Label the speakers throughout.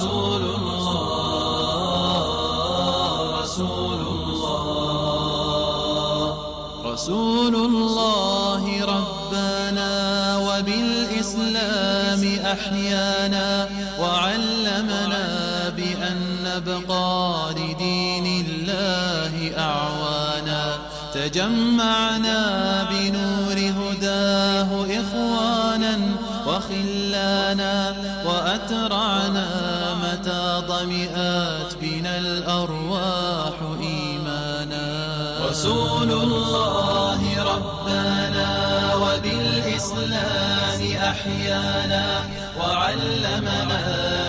Speaker 1: رسول الله رسول الله رسول الله ربنا وبالإسلام أحيانا وعلمنا بأن نبقى لدين الله أعوانا تجمعنا بنور هداه إخوانا وخلانا وأترعنا متى ضمئات بنا الأرواح إيمانا رسول الله ربنا وبالإسلام أحيانا وعلمنا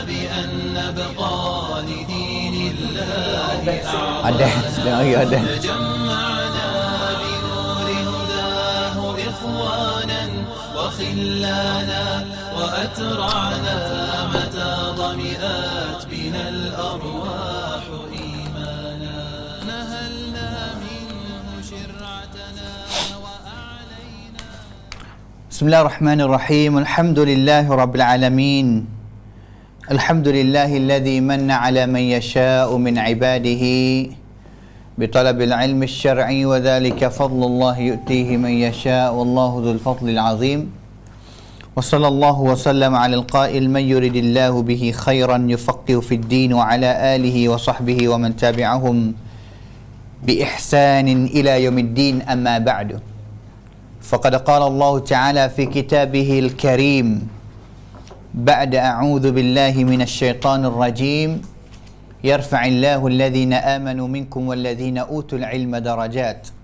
Speaker 1: بأن نبقى لدين الله أعوانا تجمعنا بنور هداه إخوانا وخلانا وأترعنا متى ضمئات بنا الأرواح إيمانا نهلنا منه شرعتنا وأعلينا.
Speaker 2: بسم الله الرحمن الرحيم. الحمد لله رب العالمين. الحمد لله الذي من على من يشاء من عباده بطلب العلم الشرعي وذلك فضل الله يؤتيه من يشاء والله ذو الفضل العظيم. وصلى الله وسلم على القائل من يرد الله به خيرا يفقه في الدين وعلى آله وصحبه ومن تابعهم بإحسان إلى يوم الدين. أما بعد، فقد قال الله تعالى في كتابه الكريم بعد أعوذ بالله من الشيطان الرجيم يرفع الله الذين آمنوا منكم والذين أوتوا العلم درجات.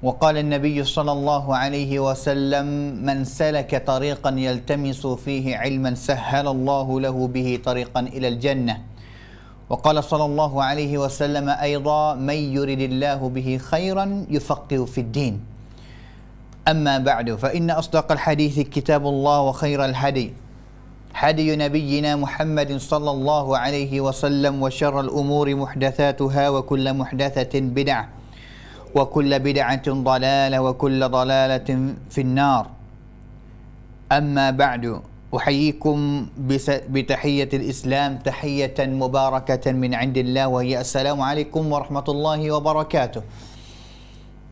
Speaker 2: وقال النبي صلى الله عليه وسلم من سلك طريقا يلتمس فيه علما سهل الله له به طريقا إلى الجنة. وقال صلى الله عليه وسلم أيضا من يرد الله به خيرا يفقه في الدين. أما بعد، فإن أصدق الحديث كتاب الله وخير الهدي هدي نبينا محمد صلى الله عليه وسلم وشر الأمور محدثاتها وكل محدثة بدعة وكل بدعة ضلالة وكل ضلالة في النار. أما بعد، أحييكم بتحية الإسلام تحية مباركة من عند الله وهي السلام عليكم ورحمة الله وبركاته.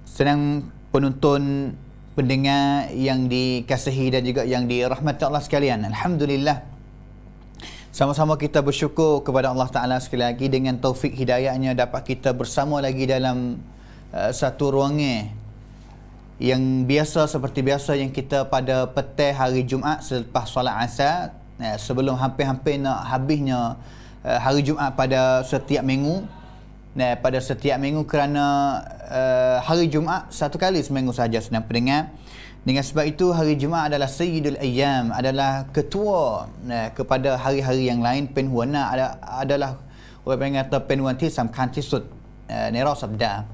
Speaker 2: Senang penonton, pendengar yang dikasihi dan juga yang dirahmati Allah sekalian, alhamdulillah, sama-sama kita bersyukur kepada Allah Ta'ala sekali lagi dengan taufik hidayahnya dapat kita bersama lagi dalam satu ruangan yang biasa seperti biasa yang kita pada petang hari Jumaat selepas solat asar, sebelum hampir-hampir nak habisnya hari Jumaat pada setiap minggu. Pada setiap minggu, kerana hari Jumaat satu kali seminggu saja senang pendengar. Dengan sebab itu hari Jumaat adalah Sayyidul Ayyam, adalah ketua kepada hari-hari yang lain. Penhuana adalah orang yang kata penhuan tisam kan tisut nera sabda,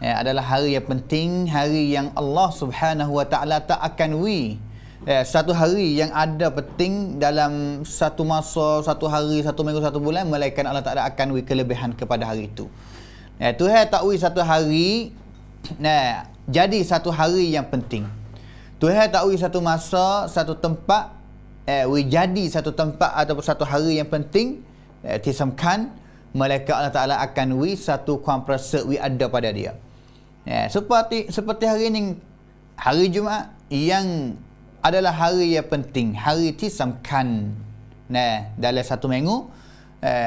Speaker 2: adalah hari yang penting, hari yang Allah Subhanahu Wa Ta'ala tak akan satu hari yang ada penting dalam satu masa, satu hari, satu minggu, satu bulan, melainkan Allah Ta'ala akan kelebihan kepada hari itu. Tuhan tak satu hari jadi satu hari yang penting. Tuhan tak satu masa, satu tempat jadi satu tempat ataupun satu hari yang penting tisamkan, melainkan Allah Ta'ala akan satu kuamprasa ada pada dia. Seperti hari ini, hari Jumaat yang adalah hari yang penting, hari tisamkan dalam satu minggu,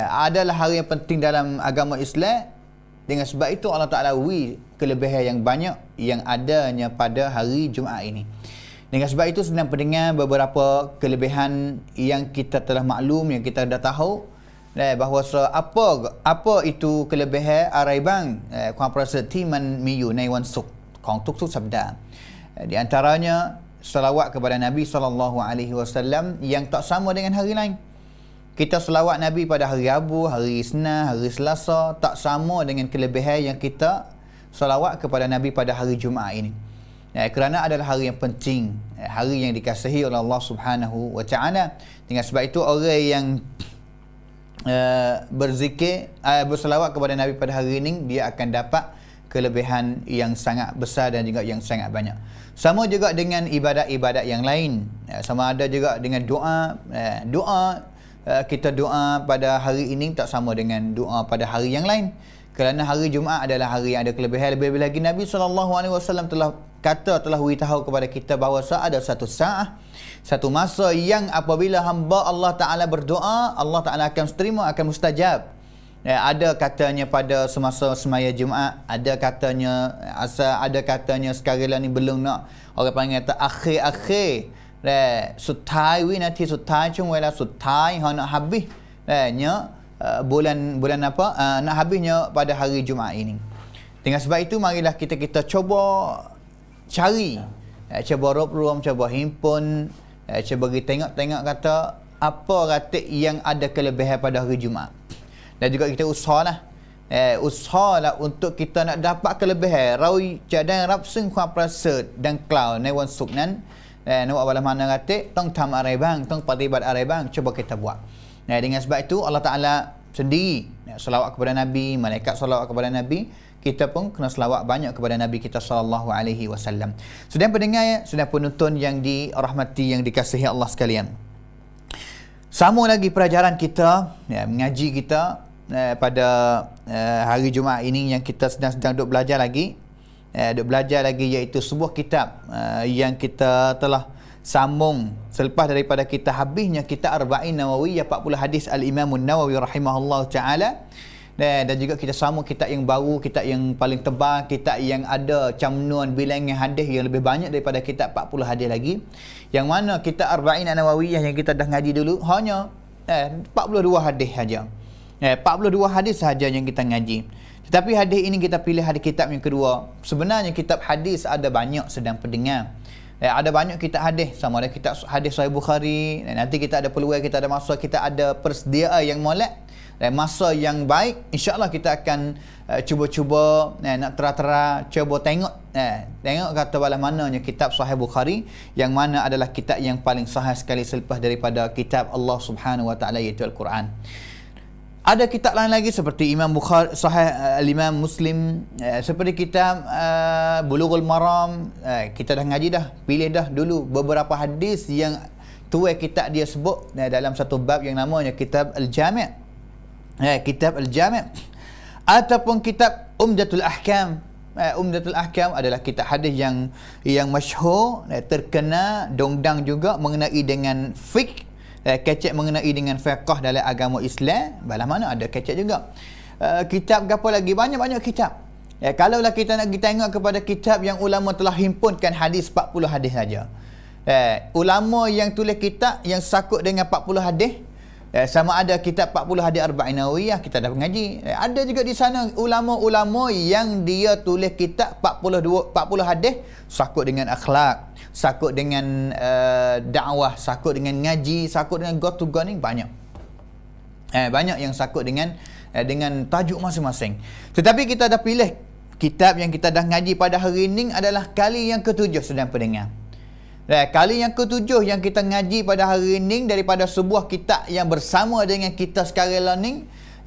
Speaker 2: adalah hari yang penting dalam agama Islam. Dengan sebab itu Allah Ta'ala kelebihan yang banyak yang adanya pada hari Jumaat ini. Dengan sebab itu senang pendengar beberapa kelebihan yang kita telah maklum, yang kita dah tahu, bahawa apa itu kelebihan araibang kuamprasa timan miyu naiwan suk kong tuk sabda. Di antaranya selawat kepada Nabi SAW yang tak sama dengan hari lain. Kita selawat Nabi pada hari Rabu, hari Isnin, hari Selasa, tak sama dengan kelebihan yang kita selawat kepada Nabi pada hari Jumaat ini. Kerana adalah hari yang penting, hari yang dikasihi oleh Allah Subhanahu Wa Ta'ala. Dengan sebab itu orang yang berzikir, berselawat kepada Nabi pada hari ini, dia akan dapat kelebihan yang sangat besar dan juga yang sangat banyak. Sama juga dengan ibadat-ibadat yang lain, sama ada juga dengan doa kita doa pada hari ini tak sama dengan doa pada hari yang lain. Kerana hari Jumaat adalah hari yang ada kelebihan. Lebih-lebih lagi Nabi SAW telah beritahu kepada kita bahawa ada satu saat, satu masa yang apabila hamba Allah Ta'ala berdoa, Allah Ta'ala akan terima, akan mustajab. Ada katanya pada semasa semaya Jumaat, ada katanya sekarang ni belum nak, orang panggil kata akhir-akhir สุดท้ายวินาทีสุดท้ายช่วงเวลาสุดท้ายเขาnak habis bulan nak habisnya pada hari Jumaat ini. Dengan sebab itu marilah kita cuba cari, cuba rop-rom, cuba himpun, cuba pergi tengok kata apa ratik yang ada kelebihan pada hari Jumaat. Dan juga kita usahalah untuk kita nak dapat kelebihan rawi jadang rapseng kuat prasut dan klauในวันศุกร์นั้นnak buat bala mana ratik tong tam arai bang, tong patibat arai bang, cuba kita buat. Dengan sebab itu Allah Ta'ala sendiri selawat kepada Nabi, malaikat selawat kepada Nabi, kita pun kena selawat banyak kepada Nabi kita sallallahu alaihi wasallam. Sudah pendengar, sudah penonton yang dirahmati, yang dikasihi Allah sekalian. Sama lagi pelajaran kita, mengaji kita pada hari Jumaat ini yang kita sedang duk belajar lagi. Iaitu sebuah kitab yang kita telah sambung selepas daripada kita habisnya kitab Arba'in Nawawiyah 40 hadis Al-Imam Nawawi rahimahullah ta'ala, dan juga kita sambung kitab yang baru, kitab yang paling tebal, kitab yang ada jumlah bilangan hadis yang lebih banyak daripada kitab 40 hadis lagi, yang mana kitab Arba'in Nawawiyah yang kita dah ngaji dulu hanya 42 hadis saja. 42 hadis sahaja yang kita ngaji. Tetapi hadis ini kita pilih hadis kitab yang kedua. Sebenarnya kitab hadis ada banyak sedang pendengar. Ada banyak kitab hadis, sama ada kitab hadis Sahih Bukhari. Nanti kita ada peluang, kita ada masa, kita ada persediaan yang molek dan masa yang baik. InsyaAllah kita akan cuba-cuba nak tera-tera, cuba tengok kata bala mananya kitab Sahih Bukhari, yang mana adalah kitab yang paling sahih sekali selepas daripada kitab Allah Subhanahu Wa Ta'ala, iaitu Al-Quran. Ada kitab lain lagi seperti Imam Bukhari, Sahih Al-Imam Muslim, seperti kitab Bulughul Maram. Kita dah ngaji dah, pilih dah dulu beberapa hadis yang tuai kitab dia sebut dalam satu bab yang namanya kitab Al-Jami'. Kitab Al-Jami' ataupun kitab Umdatul Ahkam. Umdatul Ahkam adalah kitab hadis yang masyhur, terkenal, dongdang juga mengenai dengan fiqh, kecek mengenai dengan fiqh dalam agama Islam. Balah mana ada kecek juga. Kitab apa lagi, banyak kitab. Kalaulah kita nak tengok kepada kitab yang ulama telah himpunkan hadis 40 hadis saja. Ulama yang tulis kitab yang sakut dengan 40 hadis, sama ada kitab 40 hadis Arba'in Nawawiyah, kita dah mengaji. Ada juga di sana ulama-ulama yang dia tulis kitab 40 hadis sakut dengan akhlak, sakut dengan dakwah, sakut dengan ngaji, sakut dengan go to go ni banyak. Banyak yang sakut dengan tajuk masing-masing. Tetapi kita dah pilih kitab yang kita dah ngaji pada hari ini adalah kali yang ke-7 sedang pendengar. Kali yang ke-7 yang kita ngaji pada hari ini daripada sebuah kitab yang bersama dengan kita sekarang ni,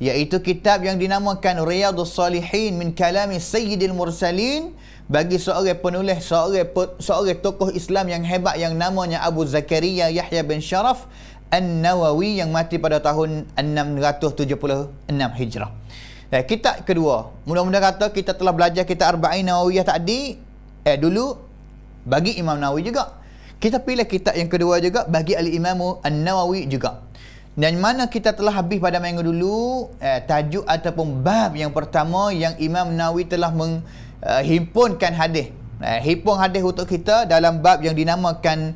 Speaker 2: iaitu kitab yang dinamakan Riyadhus Salihin min kalami Sayyidil Mursalin, bagi seorang penulis, seorang tokoh Islam yang hebat yang namanya Abu Zakaria Yahya bin Sharaf An-Nawawi, yang mati pada tahun 676 Hijrah. Kitab kedua, mudah-mudahan kata kita telah belajar kitab Arba'in Nawawiyah tadi dulu bagi Imam Nawawi juga. Kita pilih kitab yang kedua juga bagi Al-Imam An-Nawawi juga. Dan mana kita telah habis pada minggu dulu tajuk ataupun bab yang pertama yang Imam Nawawi telah himpunkan hadis. Himpun hadis untuk kita dalam bab yang dinamakan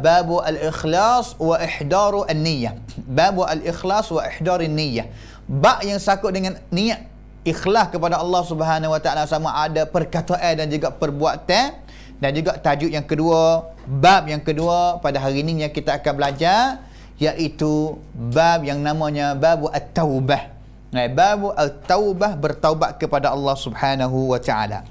Speaker 2: Babu Al-Ikhlas wa Ihdaru An-Niyyah. Babu Al-Ikhlas wa Ihdaru An-Niyyah. Bab yang sakut dengan niat, ikhlas kepada Allah Subhanahu Wa Ta'ala, sama ada perkataan dan juga perbuatan. Dan juga tajuk yang kedua, bab yang kedua pada hari ini yang kita akan belajar, iaitu bab yang namanya Babu At-Taubah. Babu At-Taubah, bertaubat kepada Allah Subhanahu Wa Ta'ala.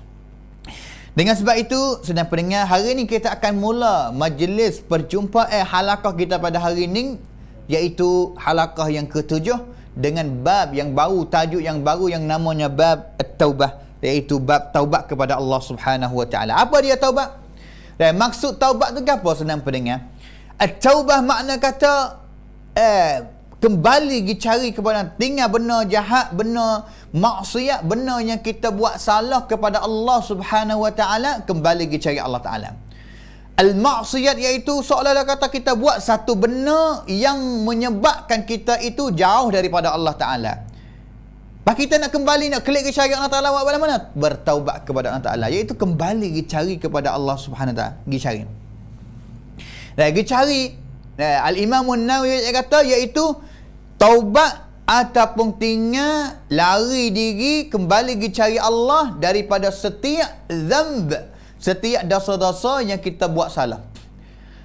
Speaker 2: Dengan sebab itu, sedang pendengar, hari ini kita akan mula majlis perjumpaan halaqah kita pada hari ini, iaitu halaqah yang ke-7 dengan bab yang baru, tajuk yang baru yang namanya Bab At-Taubah, iaitu bab taubat kepada Allah Subhanahu Wa Ta'ala. Apa dia taubat? Dan maksud taubat tu apa, senang pendengar? At-taubah makna kata kembali pergi cari kepada tinggal benda jahat, benda maksiat, benda yang kita buat salah kepada Allah Subhanahu wa taala, kembali pergi cari Allah Taala. Al-maksiyat iaitu seolah-olah kata kita buat satu benda yang menyebabkan kita itu jauh daripada Allah Taala. Pak kita nak kembali, nak klik ke cari Allah Ta'ala, buat mana? Bertaubat kepada Allah Ta'ala, iaitu kembali pergi cari kepada Allah Subhanahu Wa Ta'ala, pergi cari. Dan pergi cari, Al-Imam An-Nawawi kata, iaitu taubat ataupun tinggal lari diri kembali pergi cari Allah daripada setiap zamb, setiap dosa-dosa yang kita buat salah.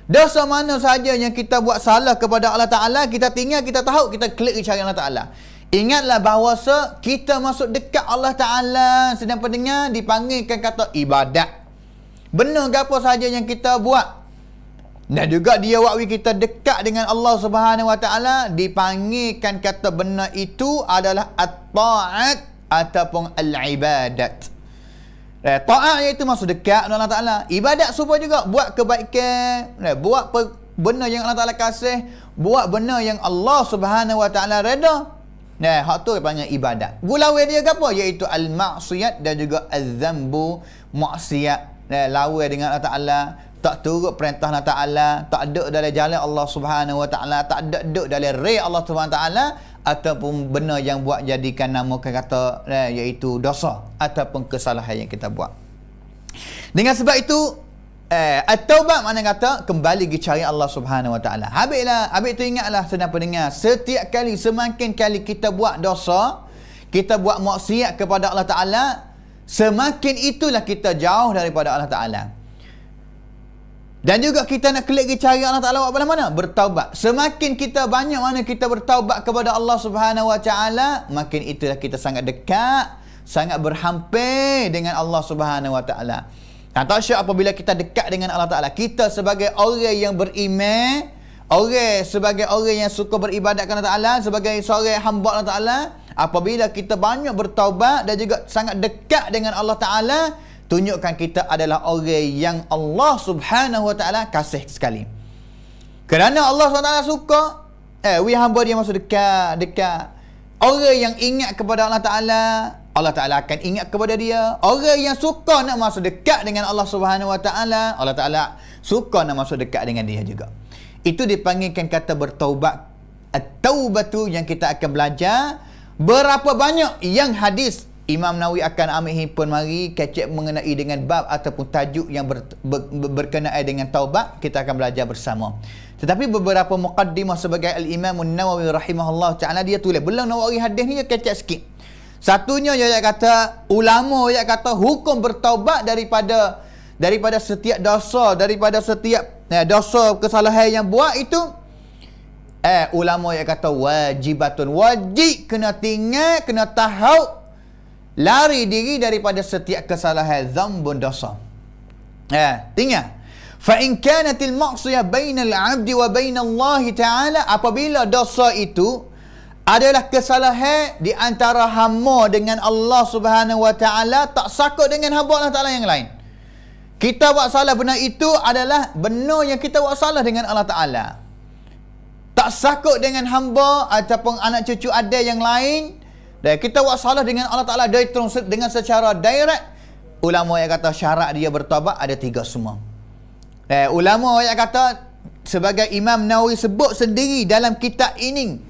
Speaker 2: Dosa mana saja yang kita buat salah kepada Allah Ta'ala, kita tinggal, kita tahu, kita klik pergi cari Allah Ta'ala. Ingatlah bahawa kita masuk dekat Allah Ta'ala sedang pendengar dipanggilkan kata ibadat. Benar ke apa sahaja yang kita buat, dan juga dia waktu kita dekat dengan Allah Subhanahu Wa Ta'ala, dipanggilkan kata benar itu adalah at-ta'at ataupun al-ibadat. Ta'at iaitu masuk dekat dengan Allah Ta'ala. Ibadat supaya juga buat kebaikan, buat benda yang Allah Ta'ala kasih, buat benda yang Allah Subhanahu Wa Ta'ala reda. Hak tu panggil ibadat. Gulawe dia ke apa? Iaitu al-maksiyat dan juga al-zambu, maksiat. Lawa dengan Allah Ta'ala, tak turut perintah Allah Ta'ala, tak ada dalam jalan Allah Subhanahu Wa Ta'ala, tak ada dalam ray Allah Subhanahu Wa Ta'ala, ataupun benda yang buat jadikan nama kata iaitu dosa ataupun kesalahan yang kita buat. Dengan sebab itu at-taubat mana kata kembali pergi cari Allah Subhanahu Wa Ta'ala. Habis tu ingatlah sedang pendengar, setiap kali semakin kali kita buat dosa, kita buat maksiat kepada Allah Ta'ala, semakin itulah kita jauh daripada Allah Ta'ala. Dan juga kita nak klik pergi cari Allah Ta'ala buat mana? Bertaubat. Semakin kita banyak mana kita bertaubat kepada Allah Subhanahu Wa Ta'ala, makin itulah kita sangat dekat, sangat berhampir dengan Allah Subhanahu Wa Ta'ala. Tak syak apabila kita dekat dengan Allah Ta'ala, kita sebagai orang yang beriman, sebagai orang yang suka beribadat kepada Allah Ta'ala, sebagai seorang hamba Allah Ta'ala, apabila kita banyak bertaubat dan juga sangat dekat dengan Allah Ta'ala, tunjukkan kita adalah orang yang Allah Subhanahu Wa Ta'ala kasih sekali. Kerana Allah SWT suka, hamba dia masuk dekat. Orang yang ingat kepada Allah Ta'ala, Allah Ta'ala akan ingat kepada dia. Orang yang suka nak masuk dekat dengan Allah Subhanahu Wa Ta'ala, Allah Ta'ala suka nak masuk dekat dengan dia juga. Itu dipanggilkan kata bertaubat. At-taubatu yang kita akan belajar. Berapa banyak yang hadis Imam Nawawi akan ambil himpun mari kecek mengenai dengan bab ataupun tajuk yang berkenaan dengan taubat, kita akan belajar bersama. Tetapi beberapa muqaddimah sebagai Al-Imam An-Nawawi rahimahullah ta'ala, dia tulis belum Nawawi hadis ni dia kecek sikit. Satunya dia kata, ulama dia kata hukum bertaubat daripada setiap dosa, daripada setiap dosa kesalahan yang buat itu, ulama dia kata wajibatun, wajib kena tinggal, kena tahu, lari diri daripada setiap kesalahan, zambun, dosa. Tinggal. Fa in kanatil ma'siyah bainal 'abdi wa bainallahi ta'ala, apabila dosa itu adalah kesalahan di antara hamba dengan Allah Subhanahu Wa Ta'ala, tak sakut dengan hamba Allah Ta'ala yang lain. Kita buat salah, benar itu adalah benar yang kita buat salah dengan Allah Ta'ala. Tak sakut dengan hamba ataupun anak cucu ada yang lain, dan kita buat salah dengan Allah Ta'ala dengan secara direct. Ulama yang kata syarat dia bertaubat ada 3 semua. Ulama yang kata, sebagai Imam Nawawi sebut sendiri dalam kitab ini,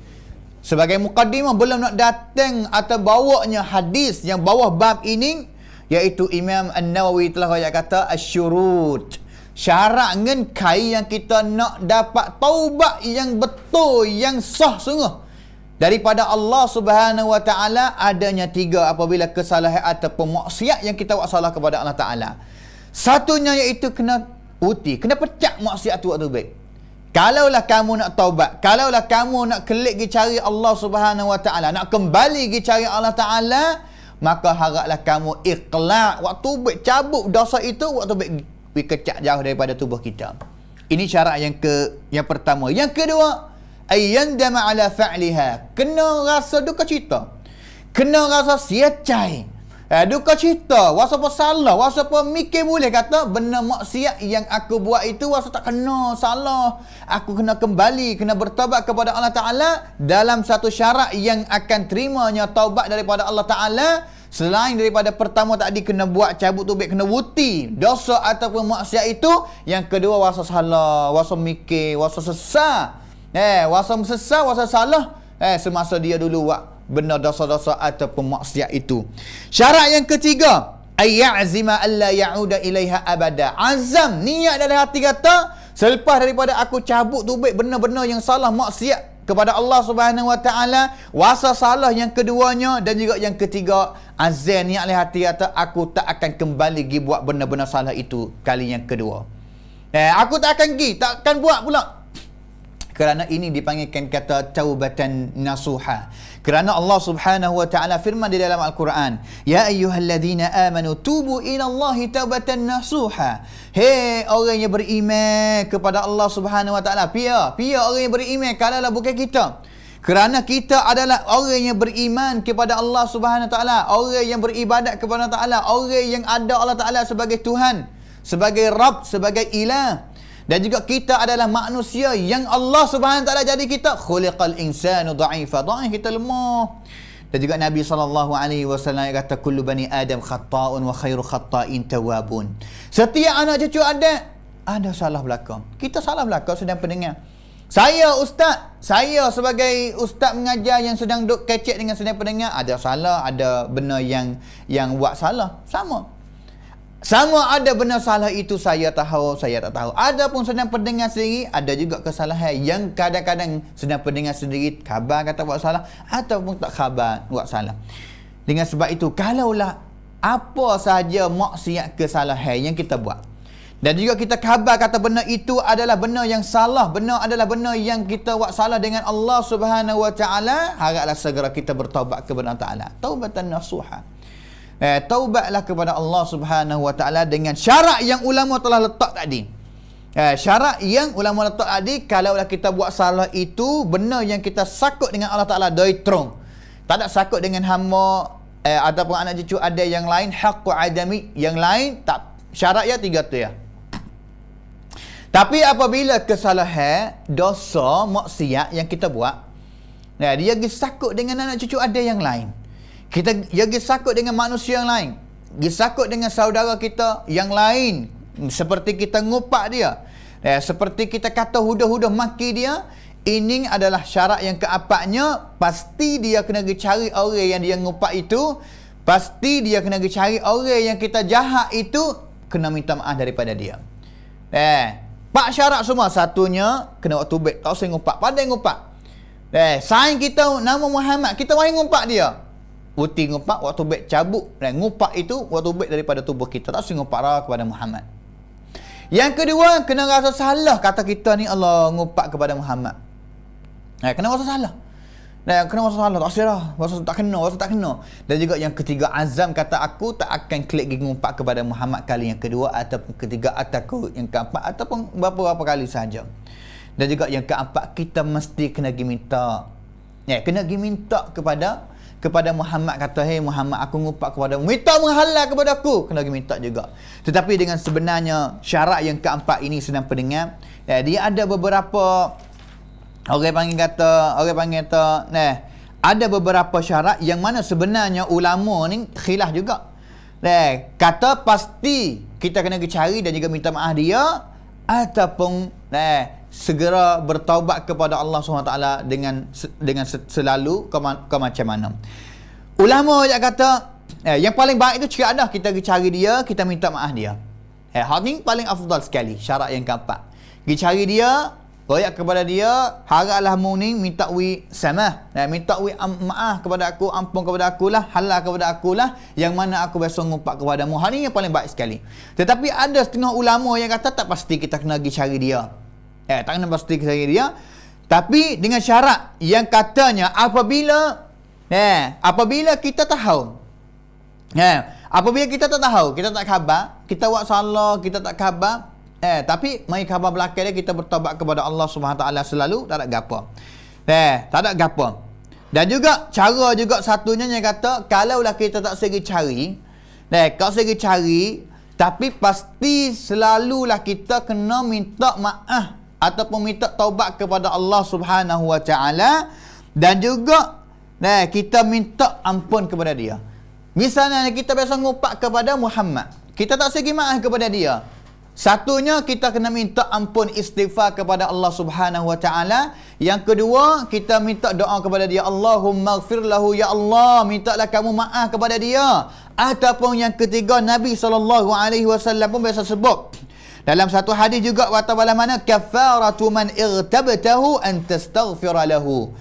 Speaker 2: sebagai muqaddimah belum nak datang atau bawanya hadis yang bawah bab ini, iaitu Imam An-Nawawi telah kata asyurut, syarat ngen kai yang kita nak dapat taubat yang betul, yang sah sungguh daripada Allah Subhanahu Wa Ta'ala, adanya 3 apabila kesalahan ataupun maksiat yang kita buat salah kepada Allah Ta'ala. Satunya iaitu kena kena pecah maksiat tu waktu baik. Kalaulah kamu nak taubat, kalaulah kamu nak kelik pergi cari Allah Subhanahu Wa Ta'ala, nak kembali pergi cari Allah Ta'ala, maka haraplah kamu ikhlas waktu baik, cabut dosa itu waktu baik, kecak jauh daripada tubuh kita. Ini syarat yang pertama. Yang kedua, ayyandama ala fa'liha, kena rasa duka cita, kena rasa sia-cai Duka cita, wasapa salah, wasapa mikir boleh kata benda maksiat yang aku buat itu wasa tak kena salah. Aku kena kembali, kena bertaubat kepada Allah Ta'ala dalam satu syarat yang akan terimanya taubat daripada Allah Ta'ala. Selain daripada pertama tadi kena buat cabut tubik, kena wuti dosa ataupun maksiat itu. Yang kedua wasa salah, wasa mikir, wasa sesat. Wasa sesat, wasa salah. Semasa dia dulu buat benda dosa-dosa ataupun maksiat itu. Syarat yang ketiga, ayya'zima alla ya'uda ilaiha abada. Azam, niat dalam hati kata, selepas daripada aku cabut tubik benda-benda yang salah maksiat kepada Allah Subhanahu Wa Taala, wasa salah yang keduanya dan juga yang ketiga, azam niat dalam hati kata, aku tak akan kembali pergi buat benda-benda salah itu kali yang kedua. Aku tak akan pergi, tak akan buat pula. Kerana ini dipanggilkan kata taubatan nasuha. Kerana Allah Subhanahu wa taala firman di dalam Al-Quran, ya ayyuhalladzina amanu tubu ila Allahi taubatan nasuha. Hei orang yang beriman kepada Allah Subhanahu wa taala, pia orang yang beriman, kalaulah bukan kita. Kerana kita adalah orang yang beriman kepada Allah Subhanahu wa taala, orang yang beribadat kepada Allah Taala, orang yang ada Allah Taala sebagai Tuhan, sebagai Rabb, sebagai Ilah. Dan juga kita adalah manusia yang Allah Subhanahu Wa Taala jadi kita. Khuliqal insanu dha'ifa. Dhaif, kita lemah. Dan juga Nabi SAW kata kullu bani Adam khata'un wa khairu khata'in tawabun. Setiap anak cucu ada salah belakang. Kita salah belakang sedang pendengar. Saya ustaz, saya sebagai ustaz mengajar yang sedang duk kecek dengan sedang pendengar, ada salah, ada benda yang buat salah. Sama ada benar salah itu saya tahu, saya tak tahu. Ada pun sedang pendengar sendiri, ada juga kesalahan yang kadang-kadang sedang pendengar sendiri khabar kata buat salah ataupun tak khabar buat salah. Dengan sebab itu, kalaulah apa sahaja maksiat kesalahan yang kita buat dan juga kita khabar kata benar itu adalah benar yang salah, benar adalah benar yang kita buat salah dengan Allah Subhanahu Wa Taala, haraplah segera kita bertaubat kepada Allah Taala. Taubatan nasuha. Taubatlah kepada Allah Subhanahu Wa Taala dengan syarat yang ulama telah letak tadi. Syarat yang ulama letak tadi, kalaulah kita buat salah itu benar yang kita sakut dengan Allah Taala dari terung. Tak ada sakut dengan hamba ataupun anak cucu ada yang lain, haqqu adami yang lain, tak. Syaratnya 3 tu ya. Tapi apabila kesalahan, dosa, maksiat yang kita buat, dia sakut dengan anak cucu ada yang lain. Kita pergi sakut dengan manusia yang lain, pergi sakut dengan saudara kita yang lain, seperti kita ngupak dia, seperti kita kata hudah-hudah maki dia. Ini adalah syarat yang keempatnya. Pasti dia kena pergi cari orang yang dia ngupak itu, pasti dia kena pergi cari orang yang kita jahat itu, kena minta maaf daripada dia. 4 syarat semua. Satunya kena waktu baik, tak usah ngupak, pandai ngupak. Saing kita nama Muhammad, kita main ngumpak dia. Uti ngumpak, waktu baik cabut. Dan ngumpak itu waktu baik daripada tubuh kita. Tak usah ngumpak lah kepada Muhammad. Yang kedua, kena rasa salah. Kata kita ni Allah ngumpak kepada Muhammad. Kena rasa salah. Kena rasa salah. Tak usah lah. Rasa tak kena. Dan juga yang ketiga, azam kata aku tak akan klik gigi ngumpak kepada Muhammad kali yang kedua ataupun ketiga ataupun yang keempat ataupun berapa kali sahaja. Dan juga yang keempat, kita mesti kena pergi minta. Kena pergi minta kepada Muhammad, kata hey Muhammad aku ngumpak kepada, minta menghalal kepada aku, kena pergi minta juga. Tetapi dengan sebenarnya syarat yang keempat ini sedang pendengar, dia ada beberapa orang panggil kata ada beberapa syarat yang mana sebenarnya ulama ni khilaf juga. Kata pasti kita kena pergi cari dan juga minta maaf dia, ataupun segera bertaubat kepada Allah SWT dengan selalu ke macam mana. Ulama yang kata yang paling baik itu jika ada kita pergi cari dia, kita minta maaf dia. Hal ni paling afdal sekali. Syarat yang keempat, pergi cari dia, royak kepada dia, haraplah muni minta samah, minta maaf kepada aku, ampun kepada aku lah, halal kepada aku lah, yang mana aku biasa ngumpak kepadamu. Hal ni yang paling baik sekali. Tetapi ada setengah ulama yang kata tak pasti kita kena pergi cari dia. Tak kena pasti cari dia, tapi dengan syarat yang katanya apabila kita tahu, apabila kita tak tahu, kita tak khabar, kita buat salah, kita tak khabar, tapi mai khabar belakang dia, kita bertaubat kepada Allah Subhanahu Taala selalu, tak ada gapo. Tak ada gapo. Dan juga cara juga satunya yang kata, kalaulah kita tak segi cari, Kau segi cari, tapi pasti selalulah kita kena minta maaf ataupun minta taubat kepada Allah Subhanahu Wa Taala, dan juga kita minta ampun kepada dia. Misalnya kita biasa ngupak kepada Muhammad, kita tak segi maaf kepada dia. Satunya, kita kena minta ampun istighfar kepada Allah Subhanahu Wa Taala. Yang kedua, kita minta doa kepada dia, Allahumma ighfir lahu, ya Allah, mintalah kamu maaf kepada dia. Ataupun yang ketiga, Nabi SAW pun biasa sebut dalam satu hadis juga, watabalah mana kafaratu man irtabtahu an tastaghfira lahu.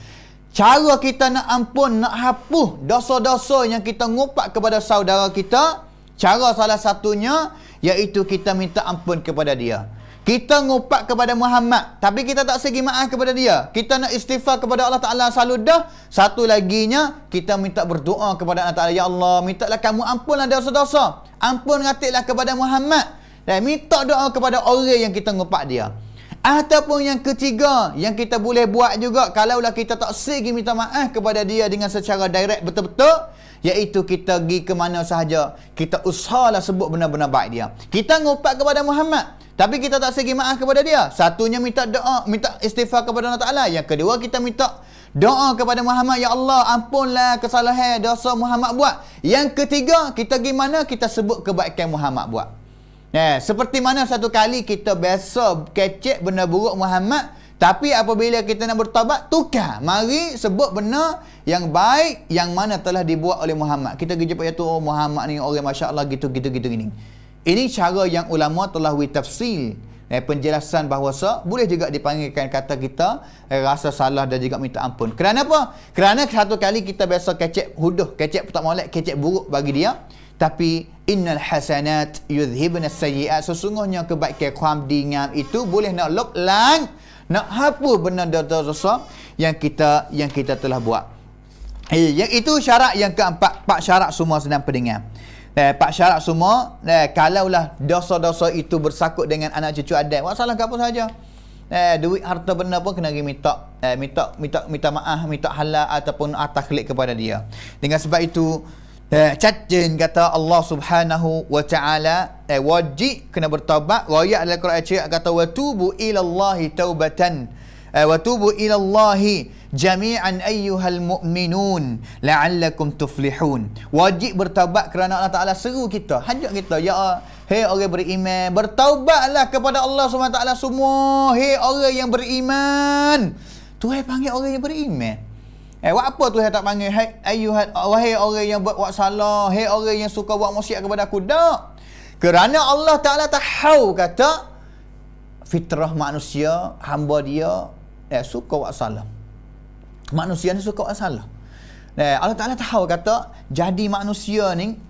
Speaker 2: Cara kita nak ampun, nak hapus dosa-dosa yang kita ngupak kepada saudara kita, cara salah satunya iaitu kita minta ampun kepada dia. Kita ngupak kepada Muhammad, tapi kita tak segi maaf kepada dia. Kita nak istighfar kepada Allah Ta'ala selalu dah. Satu laginya, kita minta berdoa kepada Allah Ta'ala, ya Allah, mintalah kamu ampunlah dosa-dosa. Ampun ngatiklah kepada Muhammad. Dan minta doa kepada orang yang kita ngupak dia. Ataupun yang ketiga, yang kita boleh buat juga, kalaulah kita tak segi minta maaf kepada dia dengan secara direct betul-betul, iaitu kita pergi ke mana sahaja, kita usahalah sebut benar-benar baik dia. Kita ngupak kepada Muhammad, tapi kita tak segi maaf kepada dia. Satunya minta doa, minta istighfar kepada Allah Ta'ala. Yang kedua, kita minta doa kepada Muhammad, ya Allah, ampunlah kesalahan dosa Muhammad buat. Yang ketiga, kita pergi mana, kita sebut kebaikan Muhammad buat. Seperti mana satu kali kita biasa kecek benda buruk Muhammad, tapi apabila kita nak bertaubat, tukar. Mari sebut benda yang baik yang mana telah dibuat oleh Muhammad. Kita pergi jumpa, ya tu, oh, Muhammad ni orang Masya Allah gitu gini. Ini cara yang ulama telah tafsil, penjelasan bahawa boleh juga dipanggilkan kata kita rasa salah dan juga minta ampun. Kerana apa? Kerana satu kali kita biasa kecek huduh, kecek tak molek, kecek buruk bagi dia. Tapi innal hasanat yudhibna sayyi'at, sesungguhnya kebaikan kham itu boleh nak loplang, nak hapus benda dosa yang kita telah buat. Yang itu syarat yang keempat. 4 syarat semua sedang pendengar. 4 syarat semua, kalaulah dosa-dosa itu bersangkut dengan anak cucu adat, buat salah ke apa saja, duit harta benda pun kena minta maaf, minta halal ataupun takhlik kepada dia. Dengan sebab itu, cacing kata Allah Subhanahu Wa Taala, wajib kena bertaubat. Ayat dalam Quran kata watubu ilallahi taubatan, watubu ilallahi jami'an ayyuhal mu'minun la'allakum tuflihun. Wajib bertaubat kerana Allah Ta'ala seru kita, hajat kita, ya hei orang beriman, bertaubatlah kepada Allah SWT semua, hei orang yang beriman. Tuhan panggil orang yang beriman. Buat apa Tuhan tak panggil wahai orang yang buat salah, hei orang yang suka buat maksiat kepada aku? Tak. Kerana Allah Ta'ala tahu kata fitrah manusia, hamba dia suka buat salah. Manusia ni suka buat salah. Allah Ta'ala tahu kata jadi manusia ni,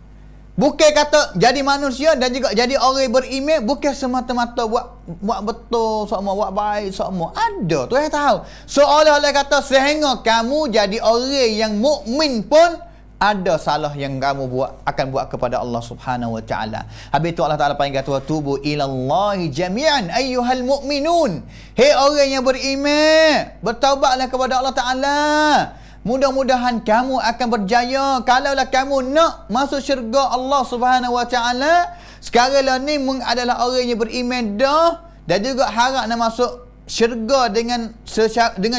Speaker 2: bukan kata jadi manusia dan juga jadi orang beriman, bukan semata-mata buat betul semua, buat baik semua. Ada, Tuhan tahu. Seolah-olah kata sehingga kamu jadi orang yang mukmin pun ada salah yang kamu akan buat kepada Allah Subhanahu Wa Taala. Habis itu Allah Taala panggil kata tubu ilallahi jami'an ayyuhal mu'minun. Hei orang yang beriman, bertaubatlah kepada Allah Taala. Mudah-mudahan kamu akan berjaya. Kalaulah kamu nak masuk syurga Allah Subhanahu Wa Taala, sekarang lah ni adalah orang yang beriman dah, dan juga harap nak masuk syurga dengan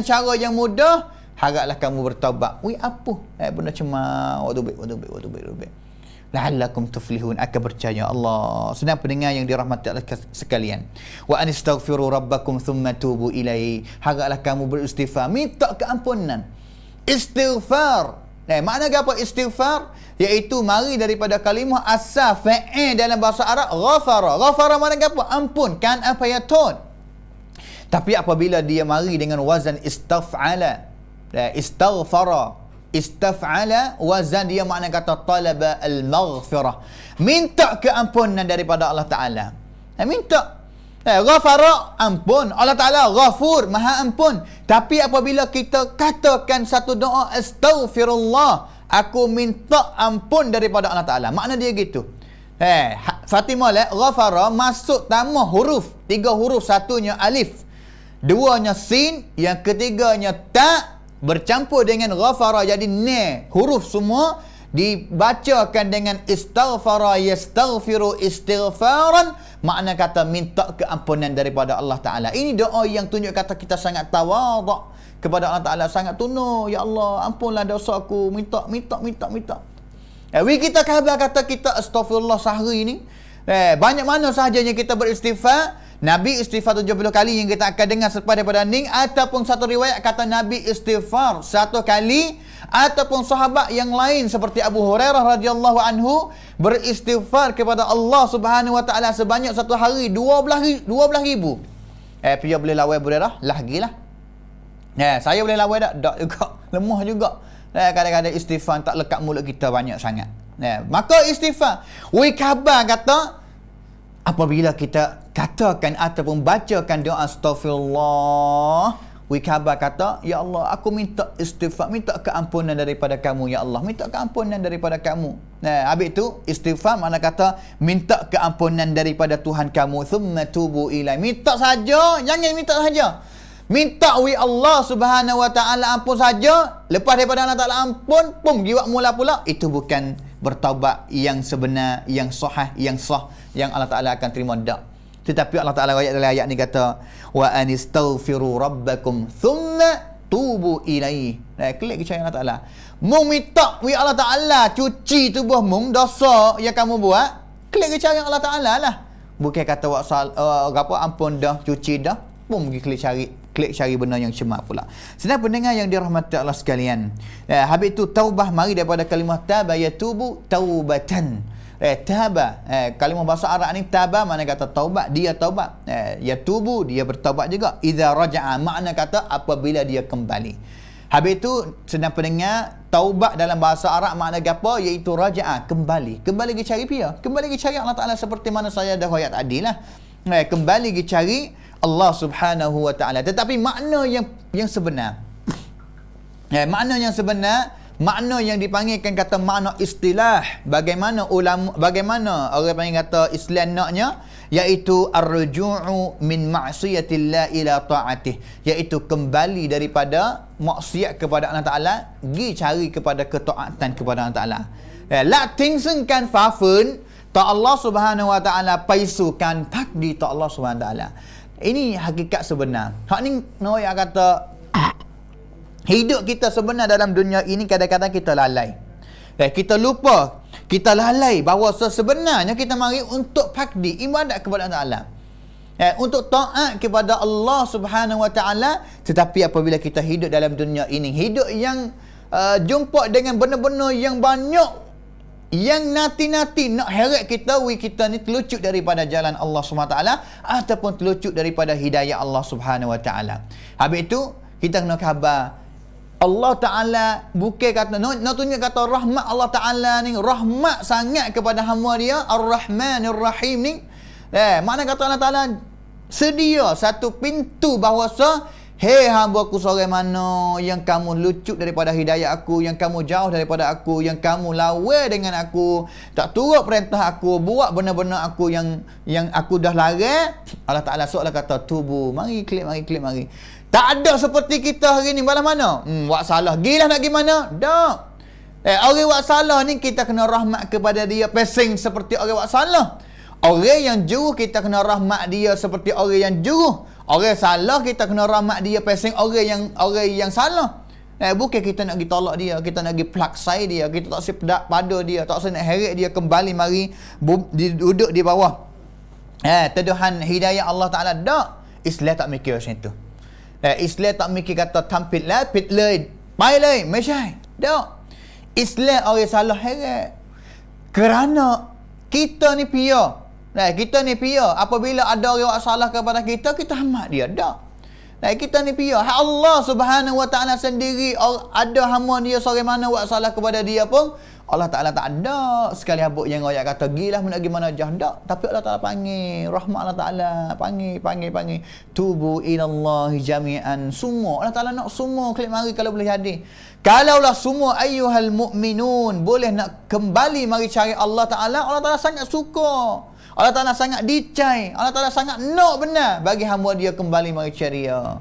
Speaker 2: cara yang mudah. Haraplah kamu bertaubat. Apa? Benda cuma waktu baik. La'allakum tuflihun, akan percaya. Allah. Sedang pendengar yang dirahmati Allah sekalian. Wa anistaghfiru rabbakum thumma tubu ilaihi. Haraplah kamu beristighfar, minta keampunan. Istighfar. Makna apa istighfar? Iaitu mari daripada kalimah asal fa'il dalam bahasa Arab ghafara. Ghafara makna apa? Ampun, kan apa ya tun. Tapi apabila dia mari dengan wazan istaf'ala, istaf'ala, wazan dia makna kata talaba al-maghfirah, minta keampunan daripada Allah Ta'ala. Minta ghafara, ampun. Allah Ta'ala ghafur, maha ampun. Tapi apabila kita katakan satu doa, astaghfirullah, aku minta ampun daripada Allah Ta'ala, makna dia gitu. Fatimah ghafara masuk tambah huruf, 3 huruf, satunya alif, 2nya sin, yang ketiganya ta, bercampur dengan ghafara jadi ne, huruf semua, dibacakan dengan istaghfara yastaghfiru istighfaran, makna kata minta keampunan daripada Allah Ta'ala. Ini doa yang tunjuk kata kita sangat tawaduk kepada Allah Ta'ala, sangat tunduk. Ya Allah, ampunlah dosa aku, minta. Kita khabar kata kita astaghfirullah sehari ni, banyak mana sahajanya kita beristighfar. Nabi istighfar 70 kali yang kita akan dengar selepas daripada ni, ataupun satu riwayat kata Nabi istighfar 1 kali, ataupun sahabat yang lain seperti Abu Hurairah radhiyallahu anhu beristighfar kepada Allah Subhanahu wa taala sebanyak satu hari 12,000. Pia boleh lawan Abu Hurairah lagilah. Saya boleh lawan tak juga, lemah juga. Kadang-kadang istighfar tak lekat mulut kita banyak sangat. Maka istighfar, khabar kata apabila kita katakan ataupun bacakan doa astaghfirullah, khabar kata, ya Allah, aku minta istighfar, minta keampunan daripada kamu, ya Allah, minta keampunan daripada kamu. Habis tu istighfar makna kata minta keampunan daripada Tuhan kamu, thumma tubu ilai, minta saja, jangan minta saja. Minta Allah Subhanahu wa taala ampun saja, lepas daripada Allah Taala ampun, jiwa mula pula, itu bukan bertaubat yang sebenar, yang sahih, yang sah, yang Allah Taala akan terima dak. Tetapi Allah Taala ayat dalam ayat ni kata, wa anistaghfiru rabbakum thumma tubu ilaihi. Klik percaya Allah Taala. Mung minta Allah Taala cuci tubuh mung dosa yang kamu buat, klik percaya Allah Taala lah. Bukan kata ampun dah, cuci dah, pergi klik cari benda yang cemak pula. Sedang pendengar yang dirahmati Allah sekalian, habis itu taubah mari daripada kalimah taba yatubu taubatan. Taba, kalimah bahasa Arab ni taba makna kata taubat, dia taubat. Yatubu, dia bertaubat juga. Idza raja'a makna kata apabila dia kembali. Habis itu sedang pendengar, taubat dalam bahasa Arab makna apa? Iaitu raja'a, kembali pergi cari pia, kembali pergi cari Allah Taala seperti mana saya dah ayat tadi lah. Kembali pergi cari Allah Subhanahu wa taala. Tetapi makna yang sebenar, makna yang sebenar, makna yang dipanggilkan kata makna istilah, bagaimana orang panggil kata Islam naknya, iaitu ar-ruju'u min ma'siyatillah ila ta'atih, iaitu kembali daripada maksiat kepada Allah Taala, pergi cari kepada ketaatan kepada Allah Taala. La tingsenkan fafun ta Allah Subhanahu wa taala, paisukan takdi ta Allah Subhanahu wa taala. Ini hakikat sebenar. Hak ni Noya kata hidup kita sebenar dalam dunia ini kadang-kadang kita lalai. Kita lupa, kita lalai bahawa sebenarnya kita mari untuk pakdi ibadat kepada Allah Taala. Untuk taat kepada Allah Subhanahu wa taala, tetapi apabila kita hidup dalam dunia ini, hidup yang jumpa dengan benda-benda yang banyak, yang nanti nak heret kita, kita ni terlucut daripada jalan Allah SWT ataupun terlucut daripada hidayah Allah Subhanahu wa taala. Habis itu kita kena khabar Allah Taala bukan kata nak tunjuk kata rahmat Allah Taala ni rahmat sangat kepada hamba dia, Ar-Rahmanir Rahim ni. Makna kata Allah Taala sedia satu pintu bahawa hei hamba aku seorang mana yang kamu lucut daripada hidayah aku, yang kamu jauh daripada aku, yang kamu lawa dengan aku, tak turut perintah aku, buat benda-benda aku yang aku dah larang. Allah Taala seolah kata tubu, mari klik. Tak ada seperti kita hari ni balas mana? Buat salah, gilah nak gimana? Tak. Orang buat salah ni kita kena rahmat kepada dia pesing seperti orang buat salah. Orang yang juru kita kena rahmat dia seperti orang yang juru. Orang salah kita kena rahmat dia pesing orang yang salah. Bukan kita nak pergi tolak dia, kita nak pergi plaksai dia, kita tak usah pada dia, tak usah nak heret dia kembali mari duduk di bawah teduhan hidayah Allah Taala. Tak. Islam tak mikir macam tu. Islam tak mikir kata tampil lah, pit leh, mai leh, mesai. Tak. Islam orang salah heret. Kerana kita ni pia. Kita ni pia, apabila ada orang buat salah kepada kita, kita hamat dia. Tak. Kita ni pia. Allah Subhanahu wa taala sendiri ada hamba dia seorang mana buat salah kepada dia pun, Allah Taala tak ada sekali habuk yang orang kata gilah nak gimana jah. Tak. Tapi Allah Taala panggil, rahmat Allah Taala panggil. Tubu ilallahi jami'an. Semua Allah Taala nak semua klik mari kalau boleh jadi. Kalaulah semua ayyuhal mu'minun boleh nak kembali mari cari Allah Taala sangat suka. Allah Ta'ala sangat dicai. Allah Ta'ala sangat benar bagi hamba dia kembali mari cari dia.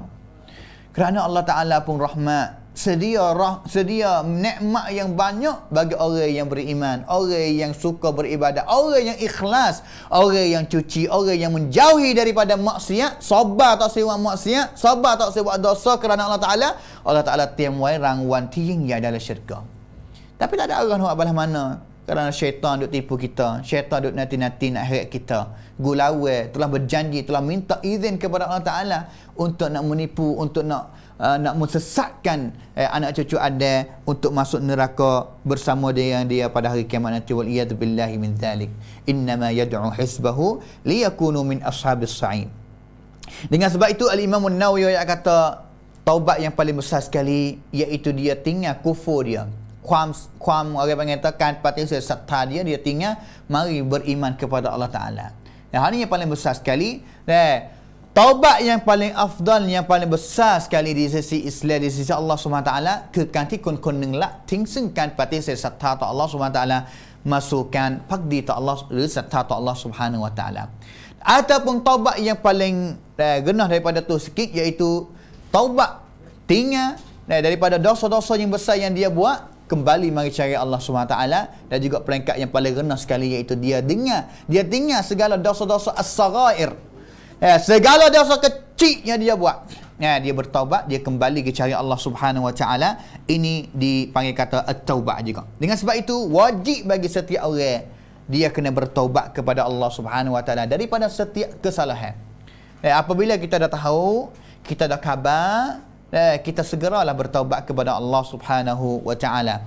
Speaker 2: Kerana Allah Ta'ala pun rahmat sedia nikmat yang banyak bagi orang yang beriman, orang yang suka beribadah, orang yang ikhlas, orang yang cuci, orang yang menjauhi daripada maksiat, sabar tak sewa maksiat, sabar tak sewa dosa kerana Allah Ta'ala tiamwai rangwan tinggi adalah syurga. Tapi tak ada orang nak belah mana, kerana syaitan duk tipu kita, syaitan duk nanti-nanti nak heret kita. Gulawai telah berjanji, telah minta izin kepada Allah Ta'ala untuk nak menipu, untuk nak mensesatkan anak cucu Adam untuk masuk neraka bersama dengan dia pada hari kiamat nanti. Wal iyad billahi min dzalik. Innama yad'u hisbahu liyakunu min ashabis sa'id. Dengan sebab itu Al-Imam An-Nawawi kata taubat yang paling besar sekali iaitu dia tinggal kufur dia. Orang panggil kan pati serta dia tinggal mari beriman kepada Allah Ta'ala. Hal ini yang paling besar sekali. Taubat yang paling afdal, yang paling besar sekali di sisi Islam, di sisi Allah SWT, kekanti kun nenglah tingsenkan pati serta Allah SWT masukkan pakdi ta Allah serta Allah Subhanahu Wa Ta'ala. Ataupun taubat yang paling genah daripada tu sikit iaitu taubat tinggal daripada dosa-dosa yang besar yang dia buat, kembali mari cari Allah SWT. Dan juga peringkat yang paling rendah sekali iaitu dia tinggal segala dosa-dosa as-saghair, segala dosa kecil yang dia buat, dia bertaubat, dia kembali ke cari Allah Subhanahu Wa Ta'ala. Ini dipanggil kata at-taubat juga. Dengan sebab itu wajib bagi setiap orang dia kena bertaubat kepada Allah Subhanahu Wa Ta'ala daripada setiap kesalahan. Apabila kita dah tahu, kita dah khabar, kita segeralah bertaubat kepada Allah Subhanahu Wa Ta'ala.